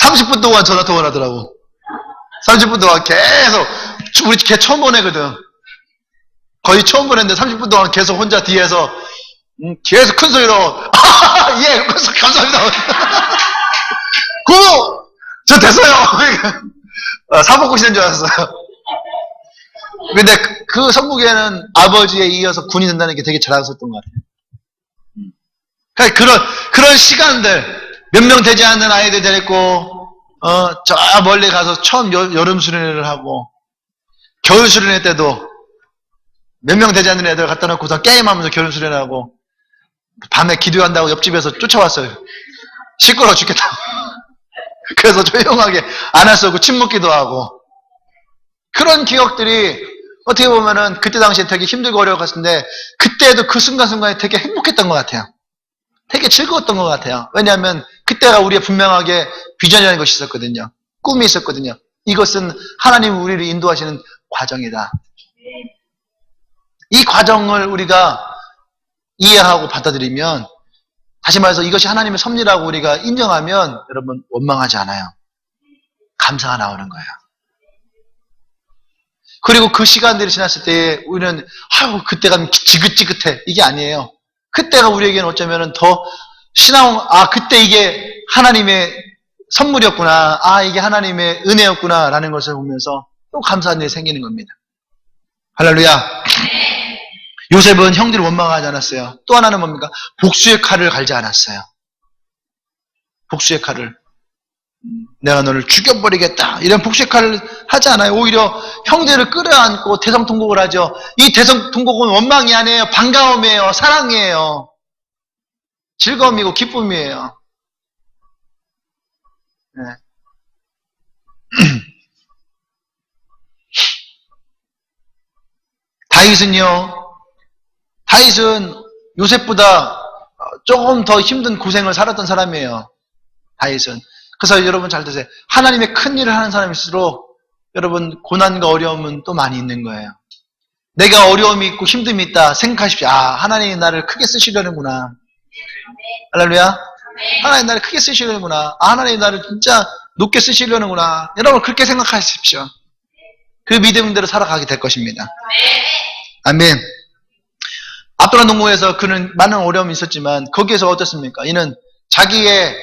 30분 동안 전화 통화를 하더라고. 30분 동안 계속 우리 걔 처음 보내거든. 거의 처음 보냈는데 30분 동안 계속 혼자 뒤에서 계속 큰 소리로 예 감사합니다. 저 됐어요. 사복고 시된 줄 알았어요. 근데 그 성국에는 아버지에 이어서 군이 된다는 게 되게 자랑스러웠던 것 같아요. 그러니까 그런 시간들 몇 명 되지 않는 아이들 데리고 저 멀리 가서 처음 여름 수련회를 하고 겨울 수련회 때도 몇 명 되지 않는 애들 갖다 놓고서 게임하면서 겨울 수련회하고 밤에 기도한다고 옆집에서 쫓아왔어요. 시끄러워 죽겠다고. 그래서 조용하게 안 할 수 없고 침묵기도 하고 그런 기억들이 어떻게 보면은 그때 당시에 되게 힘들고 어려웠을 텐데 그때도 그 순간순간에 되게 행복했던 것 같아요. 되게 즐거웠던 것 같아요. 왜냐하면 그때가 우리의 분명하게 비전이라는 것이 있었거든요. 꿈이 있었거든요. 이것은 하나님 우리를 인도하시는 과정이다. 이 과정을 우리가 이해하고 받아들이면 다시 말해서 이것이 하나님의 섭리라고 우리가 인정하면 여러분 원망하지 않아요. 감사가 나오는 거예요. 그리고 그 시간들이 지났을 때 우리는 아유 그때가 지긋지긋해 이게 아니에요. 그때가 우리에게는 어쩌면 더 그때 이게 하나님의 선물이었구나. 이게 하나님의 은혜였구나 라는 것을 보면서 또 감사한 일이 생기는 겁니다. 할렐루야. 요셉은 형들을 원망하지 않았어요. 또 하나는 뭡니까? 복수의 칼을 갈지 않았어요. 복수의 칼을. 내가 너를 죽여버리겠다. 이런 복수의 칼을 하지 않아요. 오히려 형들을 끌어안고 대성통곡을 하죠. 이 대성통곡은 원망이 아니에요. 반가움이에요. 사랑이에요. 즐거움이고 기쁨이에요. 네. 다윗은 요셉보다 조금 더 힘든 고생을 살았던 사람이에요. 다윗은. 그래서 여러분 잘 드세요. 하나님의 큰 일을 하는 사람일수록 여러분 고난과 어려움은 또 많이 있는 거예요. 내가 어려움이 있고 힘듦이 있다 생각하십시오. 하나님이 나를 크게 쓰시려는구나. 할렐루야. 하나님 나를 크게 쓰시려는구나. 하나님 나를 진짜 높게 쓰시려는구나. 여러분 그렇게 생각하십시오. 그 믿음대로 살아가게 될 것입니다. 아멘. 압도란 동궁에서 그는 많은 어려움이 있었지만 거기에서 어떻습니까? 이는 자기의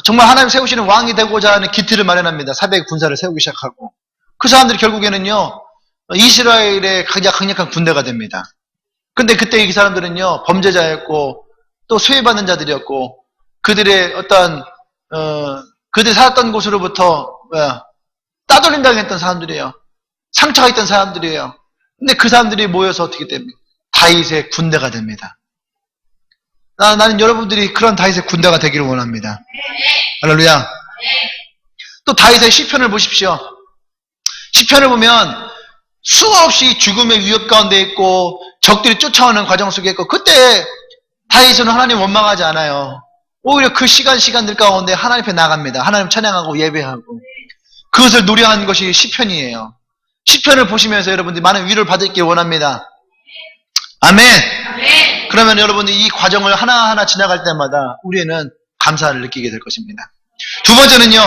정말 하나님 세우시는 왕이 되고자 하는 기틀을 마련합니다. 400 군사를 세우기 시작하고 그 사람들이 결국에는요 이스라엘의 가장 강력한 군대가 됩니다. 근데 그때 이 사람들은요 범죄자였고 또 수혜받는 자들이었고 그들의 어떤 그들이 살았던 곳으로부터 따돌림당했던 사람들이에요. 상처가 있던 사람들이에요. 근데 그 사람들이 모여서 어떻게 됩니까? 다윗의 군대가 됩니다. 나는 여러분들이 그런 다윗의 군대가 되기를 원합니다. 할렐루야. 또 다윗의 시편을 보십시오. 시편을 보면 수없이 죽음의 위협 가운데 있고 적들이 쫓아오는 과정 속에 있고 그때 다윗은 하나님 원망하지 않아요. 오히려 그 시간들 가운데 하나님 앞에 나갑니다. 하나님 찬양하고 예배하고 그것을 노래하는 것이 시편이에요. 시편을 보시면서 여러분들이 많은 위로를 받을길 원합니다. 아멘. 그러면 여러분들이 이 과정을 하나하나 지나갈 때마다 우리는 감사를 느끼게 될 것입니다. 두 번째는요.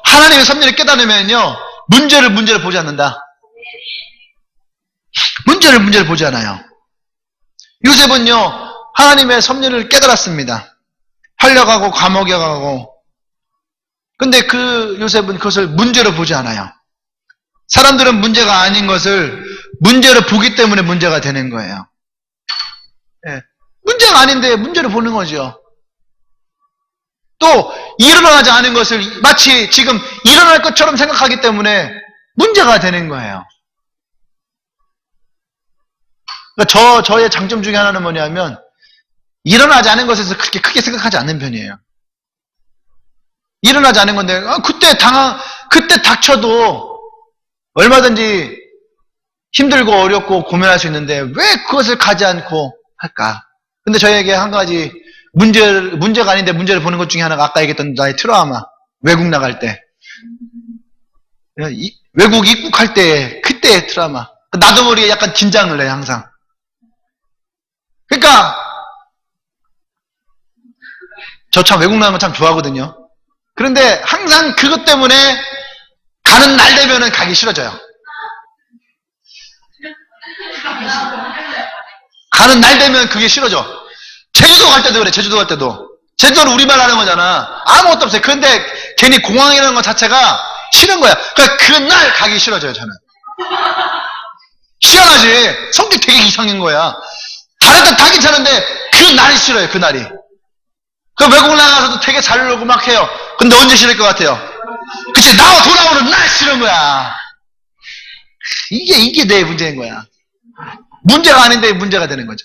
하나님의 섭리를 깨달으면요. 문제를 보지 않는다. 문제를 보지 않아요. 요셉은요. 하나님의 섭리를 깨달았습니다. 팔려가고 감옥에 가고 근데 그 요셉은 그것을 문제로 보지 않아요. 사람들은 문제가 아닌 것을 문제로 보기 때문에 문제가 되는 거예요. 네. 문제가 아닌데 문제로 보는 거죠. 또 일어나지 않은 것을 마치 지금 일어날 것처럼 생각하기 때문에 문제가 되는 거예요. 그러니까 저의 장점 중에 하나는 뭐냐면 일어나지 않은 것에서 그렇게 크게 생각하지 않는 편이에요. 일어나지 않은 건데 그때 닥쳐도 얼마든지 힘들고 어렵고 고민할 수 있는데 왜 그것을 가지 않고 할까? 근데 저에게 한 가지 문제가 아닌데 문제를 보는 것 중에 하나가 아까 얘기했던 나의 트라우마. 외국 나갈 때. 외국 입국할 때, 그때의 트라우마. 나도 모르게 약간 긴장을 해, 항상. 그러니까, 저 참 외국 나가는 거 참 좋아하거든요. 그런데 항상 그것 때문에 가는 날 되면은 가기 싫어져요. 가는 날 되면 그게 싫어져. 제주도 갈 때도 그래, 제주도 갈 때도. 제주도는 우리말 하는 거잖아. 아무것도 없어요. 그런데 괜히 공항이라는 것 자체가 싫은 거야. 그러니까 그날 가기 싫어져요, 저는. 희한하지? 성격 되게 이상한 거야. 다른 데 다 괜찮은데 그날이 싫어요, 그날이. 그 외국 나가서도 되게 잘 놀고 막 해요. 근데 언제 싫을 것 같아요? 그치, 나와 돌아오는 날 싫은 거야. 이게 내 문제인 거야. 문제가 아닌데 문제가 되는 거죠.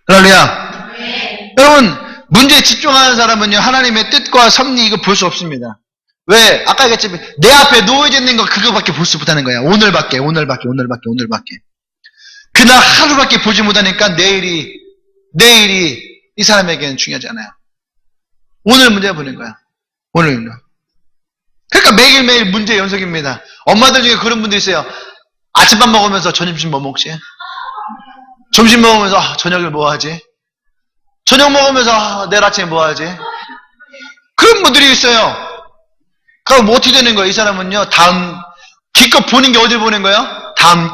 할렐루야. 여러분, 문제에 집중하는 사람은요, 하나님의 뜻과 섭리 이거 볼 수 없습니다. 왜? 아까 얘기했지만, 내 앞에 놓여져 있는 거 그거밖에 볼 수 없다는 거야. 오늘밖에. 그날 하루밖에 보지 못하니까 내일이 이 사람에게는 중요하지 않아요. 오늘 문제 보는 거야. 오늘. 그러니까 매일매일 문제 연속입니다. 엄마들 중에 그런 분들 있어요. 아침밥 먹으면서 점심 뭐 먹지? 점심 먹으면서 저녁을 뭐 하지? 저녁 먹으면서 내일 아침에 뭐 하지? 그런 분들이 있어요. 그럼 뭐 어떻게 되는 거예요? 이 사람은요, 기껏 보는 게 어딜 보는 거예요? 다음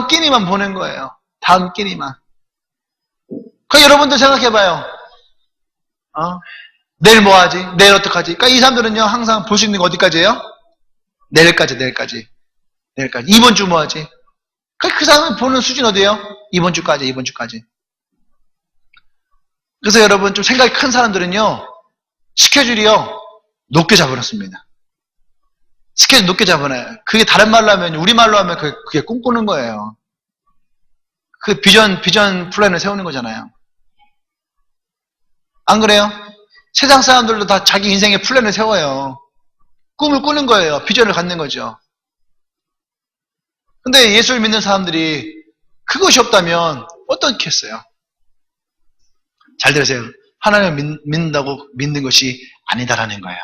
끼니만 보는 거예요. 다음 끼니만. 그 여러분들 생각해봐요. 내일 뭐 하지? 내일 어떡하지? 그러니까 이 사람들은요, 항상 볼 수 있는 거 어디까지예요? 내일까지. 이번 주 뭐 하지? 그 사람은 보는 수준 어디예요? 이번 주까지. 그래서 여러분, 좀 생각이 큰 사람들은요, 스케줄이요, 높게 잡아놨습니다. 스케줄 높게 잡아놔요. 그게 다른 말로 하면, 우리말로 하면 그게 꿈꾸는 거예요. 그 비전 플랜을 세우는 거잖아요. 안 그래요? 세상 사람들도 다 자기 인생의 플랜을 세워요. 꿈을 꾸는 거예요. 비전을 갖는 거죠. 근데 예수를 믿는 사람들이 그것이 없다면 어떻게 했어요? 잘 들으세요. 하나님을 믿는다고 믿는 것이 아니다라는 거예요.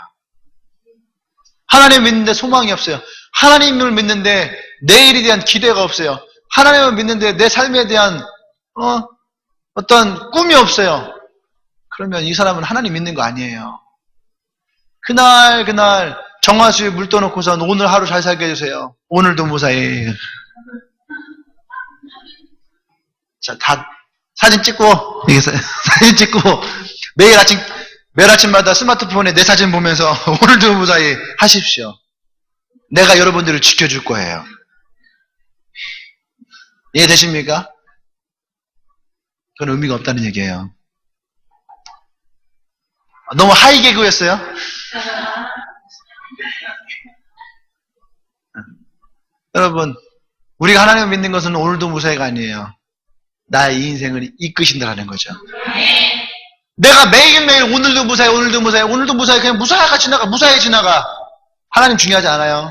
하나님을 믿는데 소망이 없어요. 하나님을 믿는데 내일에 대한 기대가 없어요. 하나님을 믿는데 내 삶에 대한 어떤 꿈이 없어요. 그러면 이 사람은 하나님 믿는 거 아니에요. 그날 정화수에 물 떠놓고선 오늘 하루 잘 살게 해주세요. 오늘도 무사히. 자, 다 사진 찍고 매일 아침마다 스마트폰에 내 사진 보면서 오늘도 무사히 하십시오. 내가 여러분들을 지켜줄 거예요. 이해되십니까? 그건 의미가 없다는 얘기예요. 너무 하이 개그였어요? 여러분, 우리가 하나님을 믿는 것은 오늘도 무사히가 아니에요. 나의 이 인생을 이끄신다라는 거죠. 내가 매일매일 오늘도 무사히 그냥 무사히 지나가. 하나님 중요하지 않아요.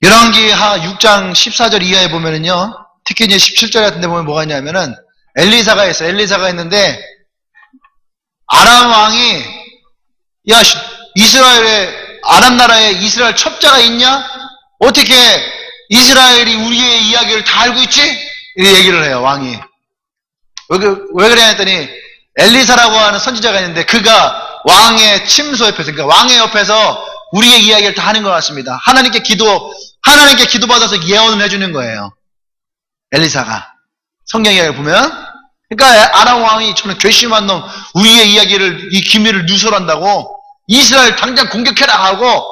열왕기하 6장 14절 이하에 보면은요, 특히 이제 17절 같은 데 보면 뭐가 있냐면은, 엘리사가 있는데, 아람 왕이, 아람 나라에 이스라엘 첩자가 있냐? 어떻게 이스라엘이 우리의 이야기를 다 알고 있지? 이렇게 얘기를 해요, 왕이. 왜 그래 했더니, 엘리사라고 하는 선지자가 있는데, 그가 왕의 침소 옆에서, 그러니까 왕의 옆에서 우리의 이야기를 다 하는 것 같습니다. 하나님께 기도받아서 예언을 해주는 거예요. 엘리사가. 성경 이야기를 보면. 그러니까 아람 왕이 저는 괘씸한 놈, 우리의 이야기를, 이 기밀을 누설한다고 이스라엘 당장 공격해라 하고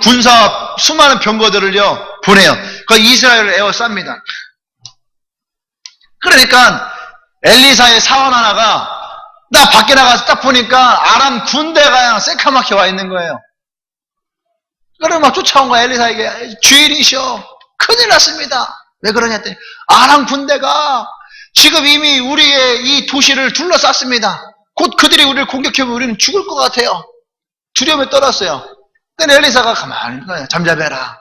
군사 수많은 병거들을요 보내요. 그 이스라엘을 에워쌉니다. 그러니까 엘리사의 사원 하나가 나 밖에 나가서 딱 보니까 아람 군대가 그냥 새카맣게 와 있는 거예요. 그래서 막 쫓아온 거야. 엘리사에게 주일이시오, 큰일 났습니다. 왜 그러냐 했더니 아람 군대가 지금 이미 우리의 이 도시를 둘러쌌습니다. 곧 그들이 우리를 공격하면 우리는 죽을 것 같아요. 두려움에 떨었어요. 근데 엘리사가 가만히 있는 거예요. 잠잠해라.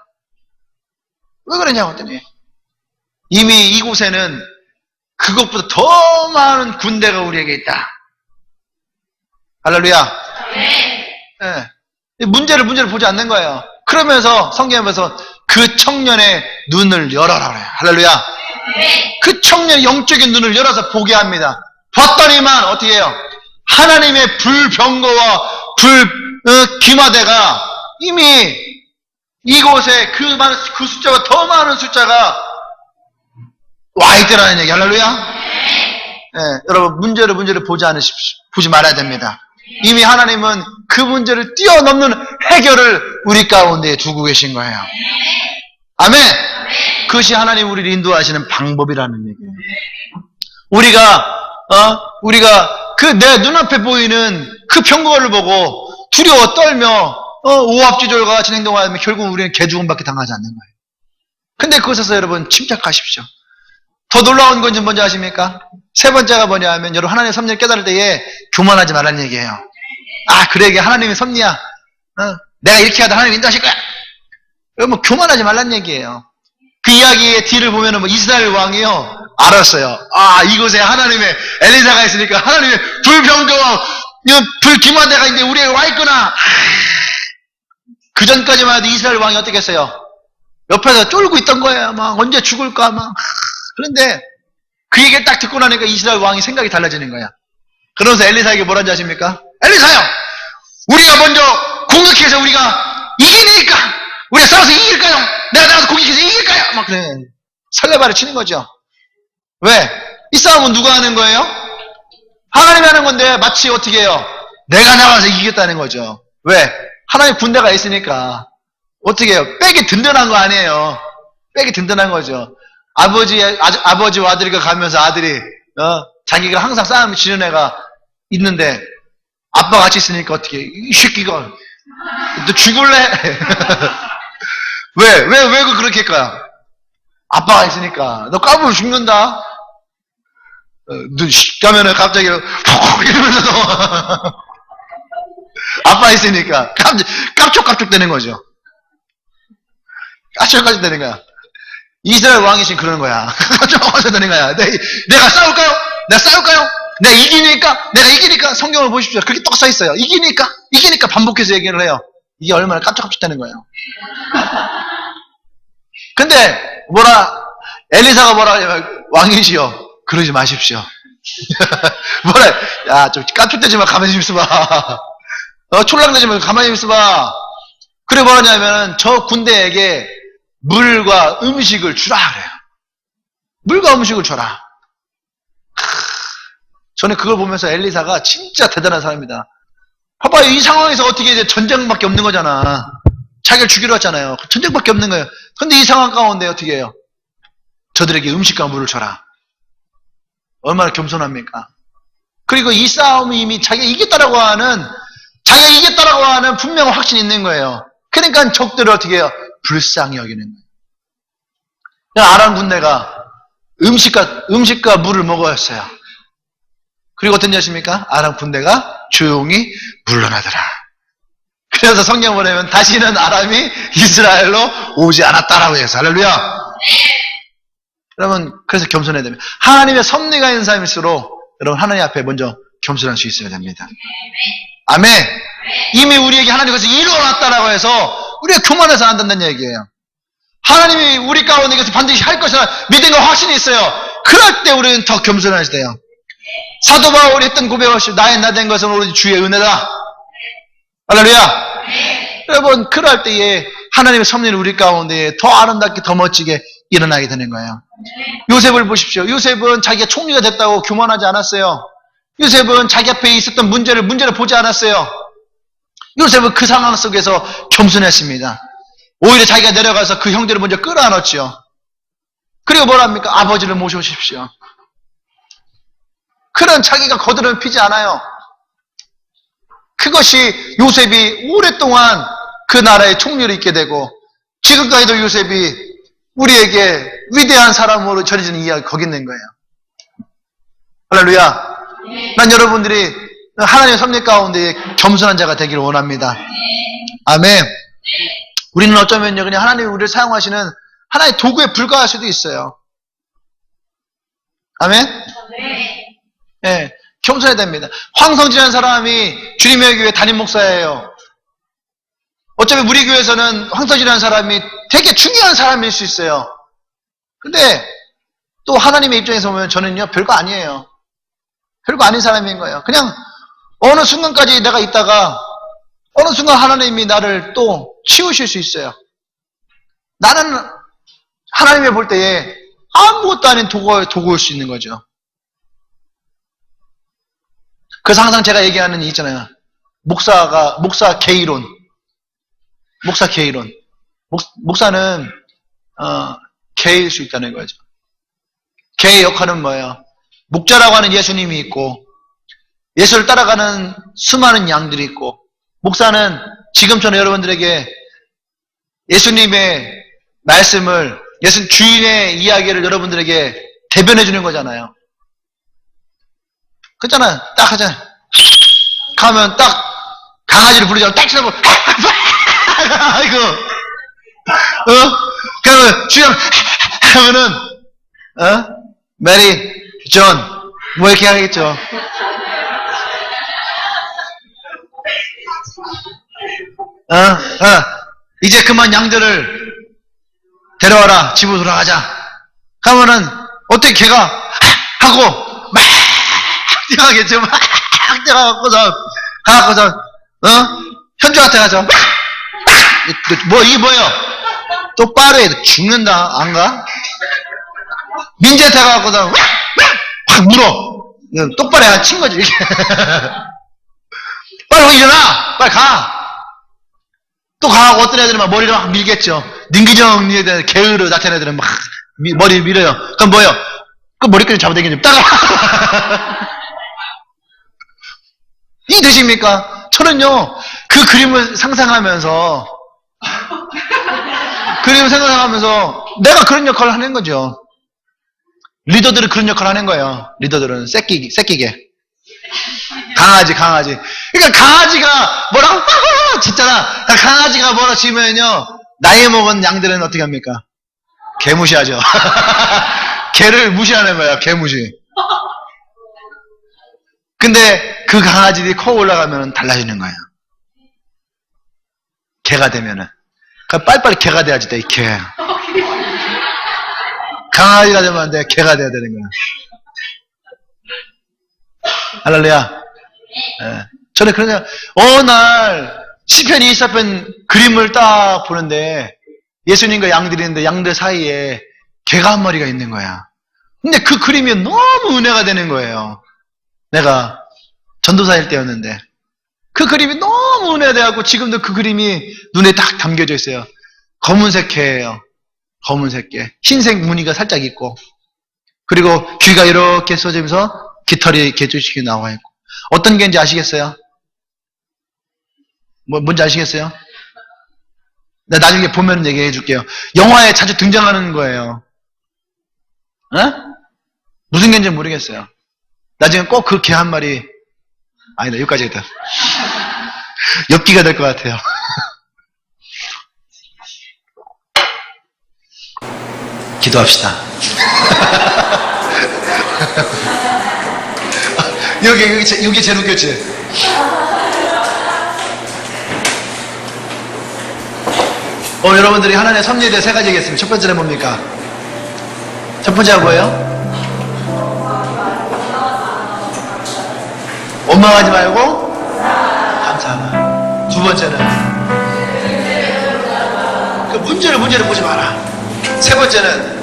왜 그러냐고 했더니 이미 이곳에는 그것보다 더 많은 군대가 우리에게 있다. 할렐루야. 네. 문제를 보지 않는 거예요. 그러면서 성경에서 그 청년의 눈을 열어라 그래요. 할렐루야. 그 청년의 영적인 눈을 열어서 보게 합니다. 봤더니만 어떻게 해요? 하나님의 불병거와 기마대가 이미 이곳에 그 숫자가 더 많은 숫자가 와 있더라는 얘기. 할렐루야. 네, 여러분 문제를 보지 말아야 됩니다. 이미 하나님은 그 문제를 뛰어넘는 해결을 우리 가운데 두고 계신 거예요. 아멘. 그것이 하나님 우리를 인도하시는 방법이라는 얘기예요. 우리가 그 내 눈앞에 보이는 그 병거를 보고 두려워 떨며 오합지졸과 같이 행동하면 결국 우리는 개죽음밖에 당하지 않는 거예요. 근데 그것에서 여러분 침착하십시오. 더 놀라운 건지 뭔지 아십니까? 세 번째가 뭐냐 하면 여러분 하나님의 섭리를 깨달을 때에 교만하지 말라는 얘기예요. 아 그래 하나님의 섭리야. 내가 이렇게 하다 하나님 인도하실 거야. 여러분 교만하지 말라는 얘기예요. 그 이야기의 뒤를 보면은 이스라엘 왕이요 알았어요. 아 이곳에 하나님의 엘리사가 있으니까 하나님의 불병거와 불기만대가 이제 우리에게 와 있구나. 그 전까지만 해도 이스라엘 왕이 어떻게 했어요? 옆에서 쫄고 있던 거예요. 막 언제 죽을까 막. 그런데 그 얘기를 딱 듣고 나니까 이스라엘 왕이 생각이 달라지는 거야. 그러면서 엘리사에게 뭐라는지 아십니까? 엘리사요! 우리가 먼저 공격해서 우리가 이기니까 우리가 싸워서 이길까요? 내가 나가서 공격해서 이길까요? 막 그래. 설레발을 치는 거죠. 왜? 이 싸움은 누가 하는 거예요? 하나님이 하는 건데 마치 어떻게 해요? 내가 나가서 이기겠다는 거죠. 왜? 하나님 군대가 있으니까 어떻게 해요? 백이 든든한 거 아니에요. 백이 든든한 거죠. 아버지와 아들이가 가면서 아들이 자기가 항상 싸움을 지는 애가 있는데 아빠 같이 있으니까 어떻게 이 새끼가 너 죽을래? 왜 그렇게 할까요? 아빠가 있으니까 너 까불면 죽는다. 너 가면은 갑자기 이러면서 아빠 있으니까 깝쪽깝쪽 되는 거죠. 깝쪽깝쪽 되는 거야. 이스라엘 왕이 지금 그러는 거야. 깝쪽깝쪽 되는 거야. 내가 싸울까요? 내가 이기니까 성경을 보십시오. 그렇게 떡 써 있어요. 이기니까 반복해서 얘기를 해요. 이게 얼마나 깝짝깝짝 되는 거예요. 근데 엘리사가 뭐라 하냐면 왕이시여 그러지 마십시오. 야 좀 깝짝대지 마. 가만히 좀 있어봐. 촐랑대지 말고 가만히 있어봐. 그래 뭐하냐면 저 군대에게 물과 음식을 주라 그래요. 물과 음식을 줘라. 저는 그걸 보면서 엘리사가 진짜 대단한 사람이다. 봐봐요. 이 상황에서 어떻게 이제 전쟁밖에 없는 거잖아. 자기를 죽이러 왔잖아요. 전쟁밖에 없는 거예요. 근데 이 상황 가운데 어떻게 해요? 저들에게 음식과 물을 줘라. 얼마나 겸손합니까? 그리고 이 싸움이 이미 자기가 이겼다라고 하는 분명한 확신이 있는 거예요. 그러니까 적들을 어떻게 해요? 불쌍히 여기는 거예요. 아람 군대가 음식과 물을 먹어였어요. 그리고 어떤 일 하십니까? 아람 군대가 조용히 물러나더라. 그래서 성경 보내면 다시는 아람이 이스라엘로 오지 않았다라고 해서 할렐루야. 여러분 그래서 겸손해야 됩니다. 하나님의 섭리가 있는 사람일수록 여러분 하나님 앞에 먼저 겸손할 수 있어야 됩니다. 아멘. 이미 우리에게 하나님께서 이루어놨다라고 해서 우리가 교만해서 안 된다는 얘기예요. 하나님이 우리 가운데 반드시 할 것이라 믿음과 확신이 있어요. 그럴 때 우리는 더 겸손해야 돼요. 사도 바울이 했던 고백을 나의 나 된 것은 오로지 주의 은혜다. 할렐루야. 여러분 그럴 때에 하나님의 섭리는 우리 가운데 더 아름답게 더 멋지게 일어나게 되는 거예요. 요셉을 보십시오. 요셉은 자기가 총리가 됐다고 교만하지 않았어요. 요셉은 자기 앞에 있었던 문제를 보지 않았어요. 요셉은 그 상황 속에서 겸손했습니다. 오히려 자기가 내려가서 그 형제를 먼저 끌어안았죠. 그리고 뭐랍니까? 아버지를 모셔오십시오. 그런 자기가 거드름 피지 않아요. 그것이 요셉이 오랫동안 그 나라의 총리를 있게 되고 지금까지도 요셉이 우리에게 위대한 사람으로 전해지는 이야기 거기 있는 거예요. 할렐루야. 난 여러분들이 하나님의 섭리 가운데 겸손한 자가 되기를 원합니다. 아멘. 우리는 어쩌면요, 그냥 하나님이 우리를 사용하시는 하나의 도구에 불과할 수도 있어요. 아멘? 네, 겸손해야 됩니다. 황성진이라는 사람이 주님의 교회 담임 목사예요. 어쩌면 우리 교회에서는 황성진이라는 사람이 되게 중요한 사람일 수 있어요. 근데 또 하나님의 입장에서 보면 저는요, 별거 아니에요. 별거 아닌 사람인 거예요. 그냥 어느 순간까지 내가 있다가 어느 순간 하나님이 나를 또 치우실 수 있어요. 나는 하나님이 볼 때에 아무것도 아닌 도구일 수 있는 거죠. 그래서 항상 제가 얘기하는 이 있잖아요. 목사 개이론. 목사는 개일 수 있다는 거죠. 개의 역할은 뭐예요? 목자라고 하는 예수님이 있고 예수를 따라가는 수많은 양들이 있고, 목사는 지금처럼 여러분들에게 예수님의 말씀을, 예수 주인의 이야기를 여러분들에게 대변해 주는 거잖아요. 그렇잖아요. 딱 하잖아요. 가면 딱 강아지를 부르잖아요. 딱 치라고 아이고, 그러면 주인 하면은 메리, 존 뭐 이렇게 하겠죠. 이제 그만 양들을 데려와라. 집으로 돌아가자. 하면은 어떻게 걔가 하고 막 뛰어가겠죠. 막 뛰어가고서 현주한테 가죠. 뭐 이게 뭐예요? 똑바로 해. 죽는다. 안 가? 민재한테 가고서 확 물어. 똑바로 해야 친 거지. 빨리 일어나. 빨리 가. 또 가고 어떤 애들은 막 머리를 막 밀겠죠. 닌기정리에 대한 게으르 같은 애들은 막 머리 밀어요. 그럼 뭐예요? 그 머리끈 잡아당기면 따가. 이 되십니까? 저는요, 그 그림을 상상하면서 내가 그런 역할을 하는 거죠. 리더들은 그런 역할을 하는 거예요. 리더들은 새끼게. 강아지. 그러니까 강아지가 뭐라고 짖잖아. 강아지가 뭐라 치면요, 나이 먹은 양들은 어떻게 합니까? 개무시하죠. 개를 무시하는 거야. 개무시. 근데 그 강아지들이 커 올라가면 달라지는 거예요. 개가 되면은. 그러니까 빨리빨리 개가 돼야지 돼, 개. 강아지가 되면 안 돼. 개가 돼야 되는 거야. 할렐루야. 예. 저는 그냥 어느 날 시편 24편 그림을 딱 보는데 예수님과 양들이 있는데 양들 사이에 개가 한 마리가 있는 거야. 근데 그 그림이 너무 은혜가 되는 거예요. 내가 전도사일 때였는데 그 그림이 너무 은혜가 돼갖고 지금도 그 그림이 눈에 딱 담겨져 있어요. 검은색 개예요. 검은색 개. 흰색 무늬가 살짝 있고, 그리고 귀가 이렇게 쏘지면서 깃털이 개조식이 나와 있고. 어떤 개인지 아시겠어요? 뭔지 아시겠어요? 나 나중에 보면 얘기해 줄게요. 영화에 자주 등장하는 거예요. 무슨 개인지 모르겠어요. 나중에 꼭 그 개 한 마리, 아니다, 여기까지 했다. 엽기가 될 것 같아요. 기도합시다. 여기 제일 웃겼지? 여러분들이 하나님의 섭리에 대해 세 가지 얘기했습니다. 첫 번째는 뭡니까? 첫 번째가 뭐예요? 원망하지 말고 감사하라. 두 번째는 그 문제를 보지 마라. 세 번째는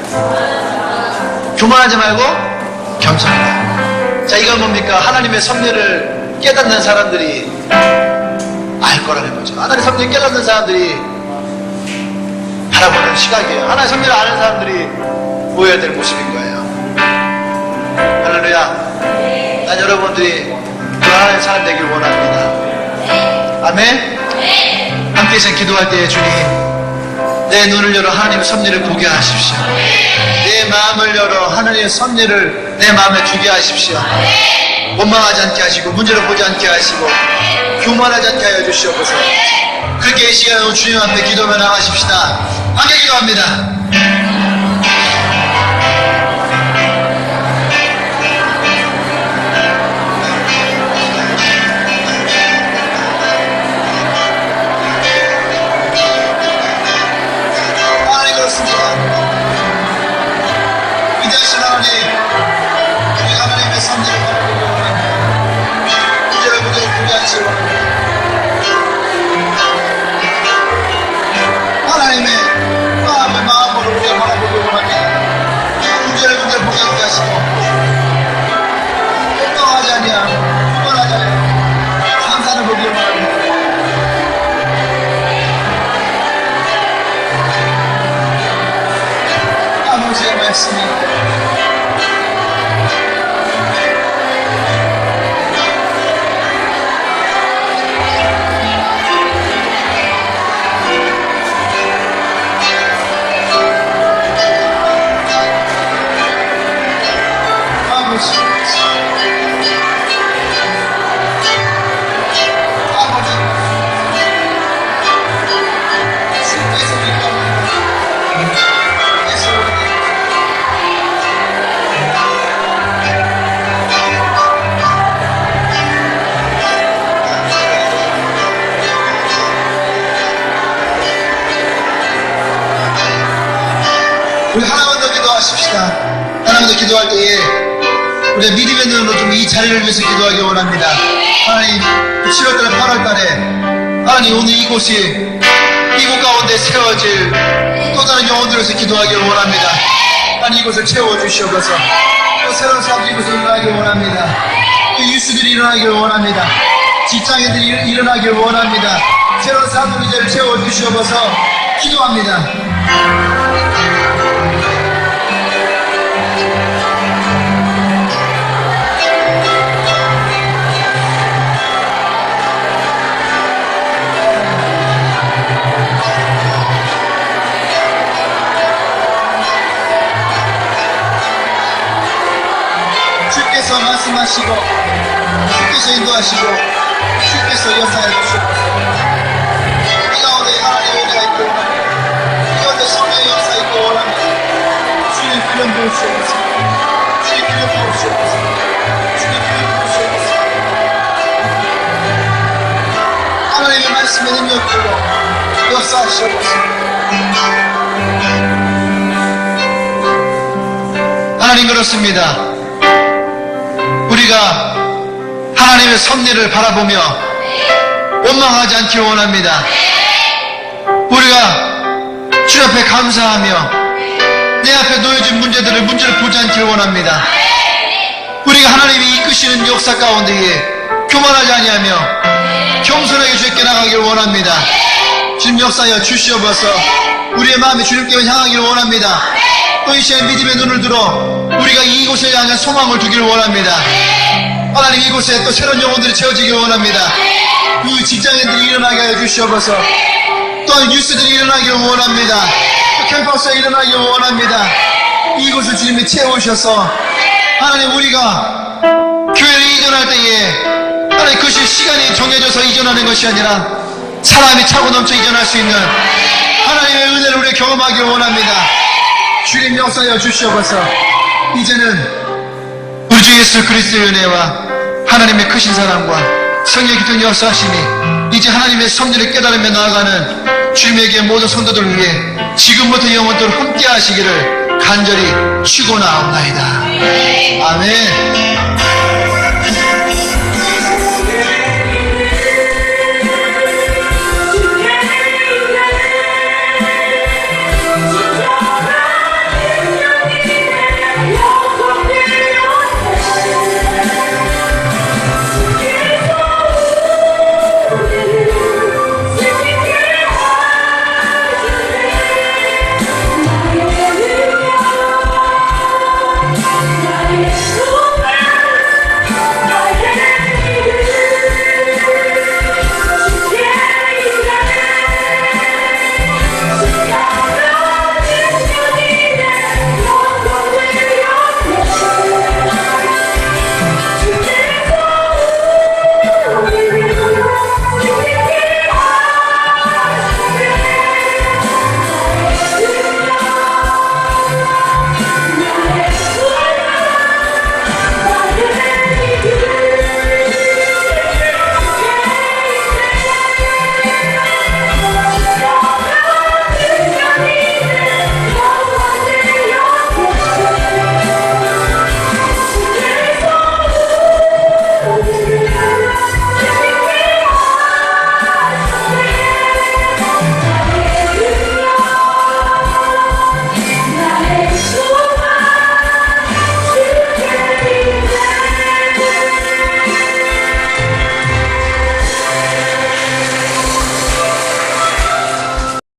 교만하지 말고 겸손하라. 자, 이건 뭡니까? 하나님의 섭리를 깨닫는 사람들이 알 거라는 거죠. 하나님의 섭리를 깨닫는 사람들이 바라보는 시각이에요. 하나님의 섭리를 아는 사람들이 보여야 될 모습인 거예요. 할렐루야. 난 여러분들이 그 하나님의 사람 되길 원합니다. 아멘? 함께 있어 기도할 때 주님, 내 눈을 열어 하나님의 섭리를 보게 하십시오. 내 마음을 열어 하나님의 섭리를 내 마음에 두게 하십시오. 원망하지 않게 하시고 문제를 보지 않게 하시고 교만하지 않게 하여 주시옵소서. 그렇게 이 시간에 주님 앞에 기도하며 나가십시다. 함께 기도합니다. 하나님 그렇습니다. 위대하신 하나님, 우리 하나님의 선지를 바라보고 원합니다. 문제를 보지 않지 원합니다. 하나님의 마음으로 우리가 바라보기 원합니다. 문제를 보지 않게 하시고 원망하지 아니하고 교만하지 아니하고 감사를 보기 원합니다. 아버지의 말씀이 우리 하나만 더 기도하십시다. 하나만 더 기도할 때에 우리가 믿음의 눈으로 좀 이 자리를 위해서 기도하기 원합니다. 하나님 7월달에 8월달에 하나님 오늘 이곳이 이곳 가운데 세워질 또 다른 영혼들에서 기도하기를 원합니다. 하나님 이곳을 채워주시옵소서. 또 새로운 사업이 이곳에 일어나기를 원합니다. 또 유수들이 일어나기를 원합니다. 직장인들이 일어나기를 원합니다. 새로운 사업들 이제를 채워주시옵소서. 기도합니다. 주께서 말씀하시고 주께서 인도하시고 주께서 역사해 주시옵소서. 이 가운데 하나님의 은혜가 있고 원합니다. 이 가운데 성령의 역사 있고 원합니다. 주님 기름 부으시옵소서. 주님 기름 부으시옵소서. 주님 기름 부으시옵소서. 하나님의 말씀의 능력으로 역사하시옵소서. 하나님 그렇습니다. 우리가 하나님의 섭리를 바라보며 원망하지 않기 원합니다. 우리가 주 앞에 감사하며 내 앞에 놓여진 문제를 보지 않기를 원합니다. 우리가 하나님이 이끄시는 역사 가운데에 교만하지 아니하며 겸손하게 주님께 나가기를 원합니다. 주님 역사하여 주시옵소서. 우리의 마음이 주님께 향하기를 원합니다. 또 이 시간 믿음의 눈을 들어 우리가 이곳에 향한 소망을 두기를 원합니다. 하나님 이곳에 또 새로운 영혼들이 채워지기를 원합니다. 그 직장인들이 일어나게 하여 주시옵소서. 또한 뉴스들이 일어나기를 원합니다. 또 캠퍼스에 일어나기를 원합니다. 이곳을 주님이 채우셔서 하나님 우리가 교회를 이전할 때에 하나님 그것이 시간이 정해져서 이전하는 것이 아니라 사람이 차고 넘쳐 이전할 수 있는 하나님의 은혜를 우리가 경험하기를 원합니다. 주님 역사하여 주시옵소서. 이제는 우리 주 예수 그리스도의 은혜와 하나님의 크신 사랑과 성령의 기쁜 역사하심이 이제 하나님의 섭리를 깨달으며 나아가는 주님에게 모든 성도들 위해 지금부터 영원토록 함께 하시기를 간절히 축원하옵나이다. 아멘.